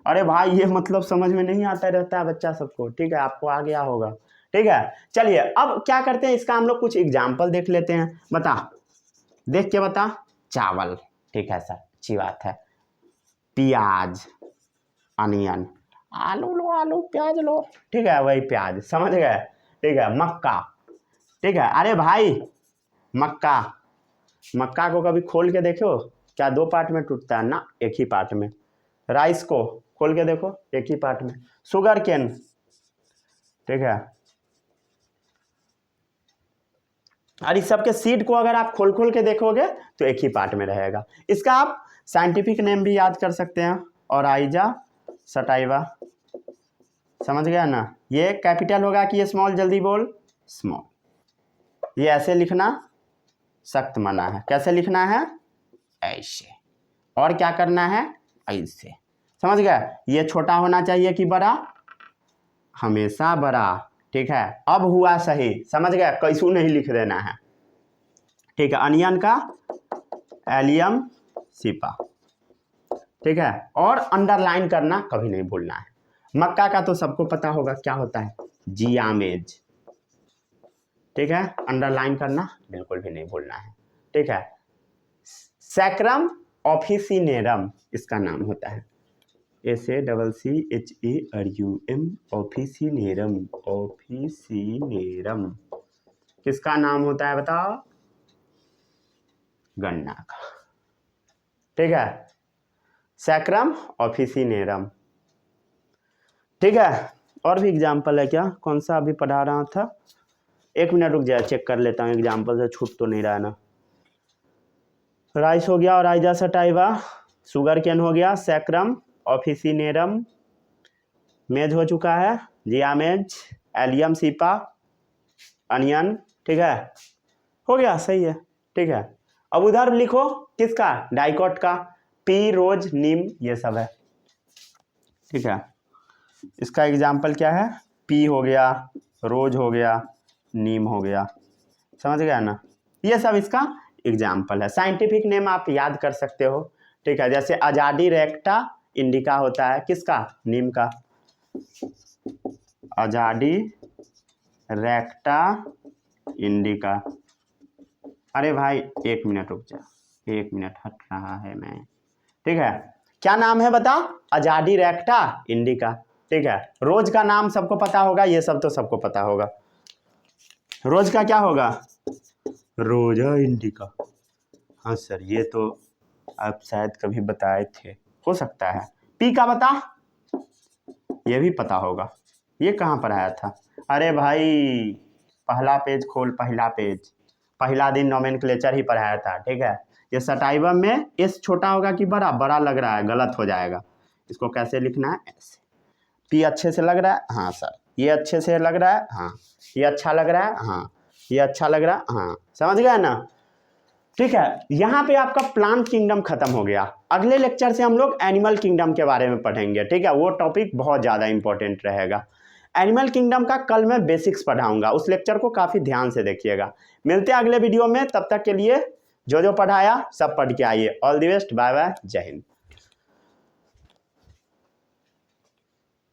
अरे भाई ये मतलब समझ में नहीं आता रहता है बच्चा सबको, ठीक है, आपको आ गया होगा, ठीक है। चलिए अब क्या करते हैं, इसका हम लोग कुछ एग्जाम्पल देख लेते हैं। बता, देख के बता, चावल, ठीक है सर, अच्छी बात है, प्याज, अनियन, आलू लो, आलू, प्याज लो, ठीक है, वही प्याज, समझ गए, ठीक है, मक्का, ठीक है। अरे भाई मक्का को कभी खोल के देखो, क्या 2 पार्ट में टूटता है ना, एक ही पार्ट में। राइस को खोल के देखो, एक ही पार्ट में। शुगर केन, ठीक है, और इस सब के सीड को अगर आप खोल के देखोगे तो एक ही पार्ट में रहेगा। इसका आप साइंटिफिक नेम भी याद कर सकते हैं, ऑराइजा सटाइवा, समझ गया ना। ये कैपिटल होगा कि ये स्मॉल, जल्दी बोल, स्मॉल। ये ऐसे लिखना सख्त मना है, कैसे लिखना है, ऐसे, और क्या करना है, ऐसे, समझ गया। ये छोटा होना चाहिए कि बड़ा, हमेशा बड़ा, ठीक है। अब हुआ सही, समझ गया, कैसू नहीं लिख देना है, ठीक है, अनियन का एलियम सीपा, ठीक है। और अंडरलाइन करना कभी नहीं भूलना है। मक्का का तो सबको पता होगा क्या होता है, जियामेज, ठीक है, अंडरलाइन करना बिल्कुल भी नहीं भूलना है, ठीक है। सैक्रम ऑफिसिनेरम इसका नाम होता है, SACCHERUM, ऑफिसिनेरम, ऑफिसिनेरम किसका नाम होता है बताओ, गन्ना का, ठीक है, सैक्रम ऑफिसिनेरम, ठीक है। और भी एग्जाम्पल है क्या, कौन सा अभी पढ़ा रहा था, एक मिनट रुक जाए, चेक कर लेता हूँ एग्जाम्पल से छूट तो नहीं रहा ना। राइस हो गया और आइजा सटाइवा, शुगर केन हो गया, सैक्रम ऑफिसिनेरम, मेज हो चुका है, जियामेज, एलियम सीपा, अनियन, ठीक है, हो गया, सही है, ठीक है। अब उधर लिखो किसका, डाइकॉट का, पी, रोज, नीम, ये सब है, ठीक है। इसका एग्जाम्पल क्या है, पी हो गया, रोज हो गया, नीम हो गया, समझ गया ना, ये सब इसका एग्जाम्पल है। साइंटिफिक नेम आप याद कर सकते हो, ठीक है, जैसे अजाडी रेक्टा इंडिका होता है किसका, नीम का, अजाडी रेक्टा इंडिका। अरे भाई एक मिनट रुक जा, एक मिनट हट रहा है मैं, ठीक है, क्या नाम है बता, अजाडी रेक्टा इंडिका, ठीक है। रोज का नाम सबको पता होगा, ये सब तो सबको पता होगा, रोज का क्या होगा, रोजा इंडिका, हाँ सर ये तो आप शायद कभी बताए थे, हो सकता है। पी का बता, ये भी पता होगा, ये कहाँ पर आया था, अरे भाई पहला पेज खोल, पहला पेज, पहला दिन नोमेनक्लेचर ही पढ़ाया था, ठीक है। ये सटाइवम में एस छोटा होगा कि बड़ा, बड़ा लग रहा है, गलत हो जाएगा, इसको कैसे लिखना है, ऐसे। पी अच्छे से लग रहा है, हाँ सर, ये अच्छे से लग रहा है, हाँ, ये अच्छा लग रहा है, हाँ, ये अच्छा लग रहा है, हाँ, समझ गया ना, ठीक है। यहाँ पे आपका प्लांट किंगडम खत्म हो गया। अगले लेक्चर से हम लोग एनिमल किंगडम के बारे में पढ़ेंगे, ठीक है, वो टॉपिक बहुत ज़्यादा इंपॉर्टेंट रहेगा। एनिमल किंगडम का कल मैं बेसिक्स पढ़ाऊंगा, उस लेक्चर को काफ़ी ध्यान से देखिएगा। मिलते हैं अगले वीडियो में, तब तक के लिए जो जो पढ़ाया सब पढ़ के आइए। All the best, bye bye, जय हिंद।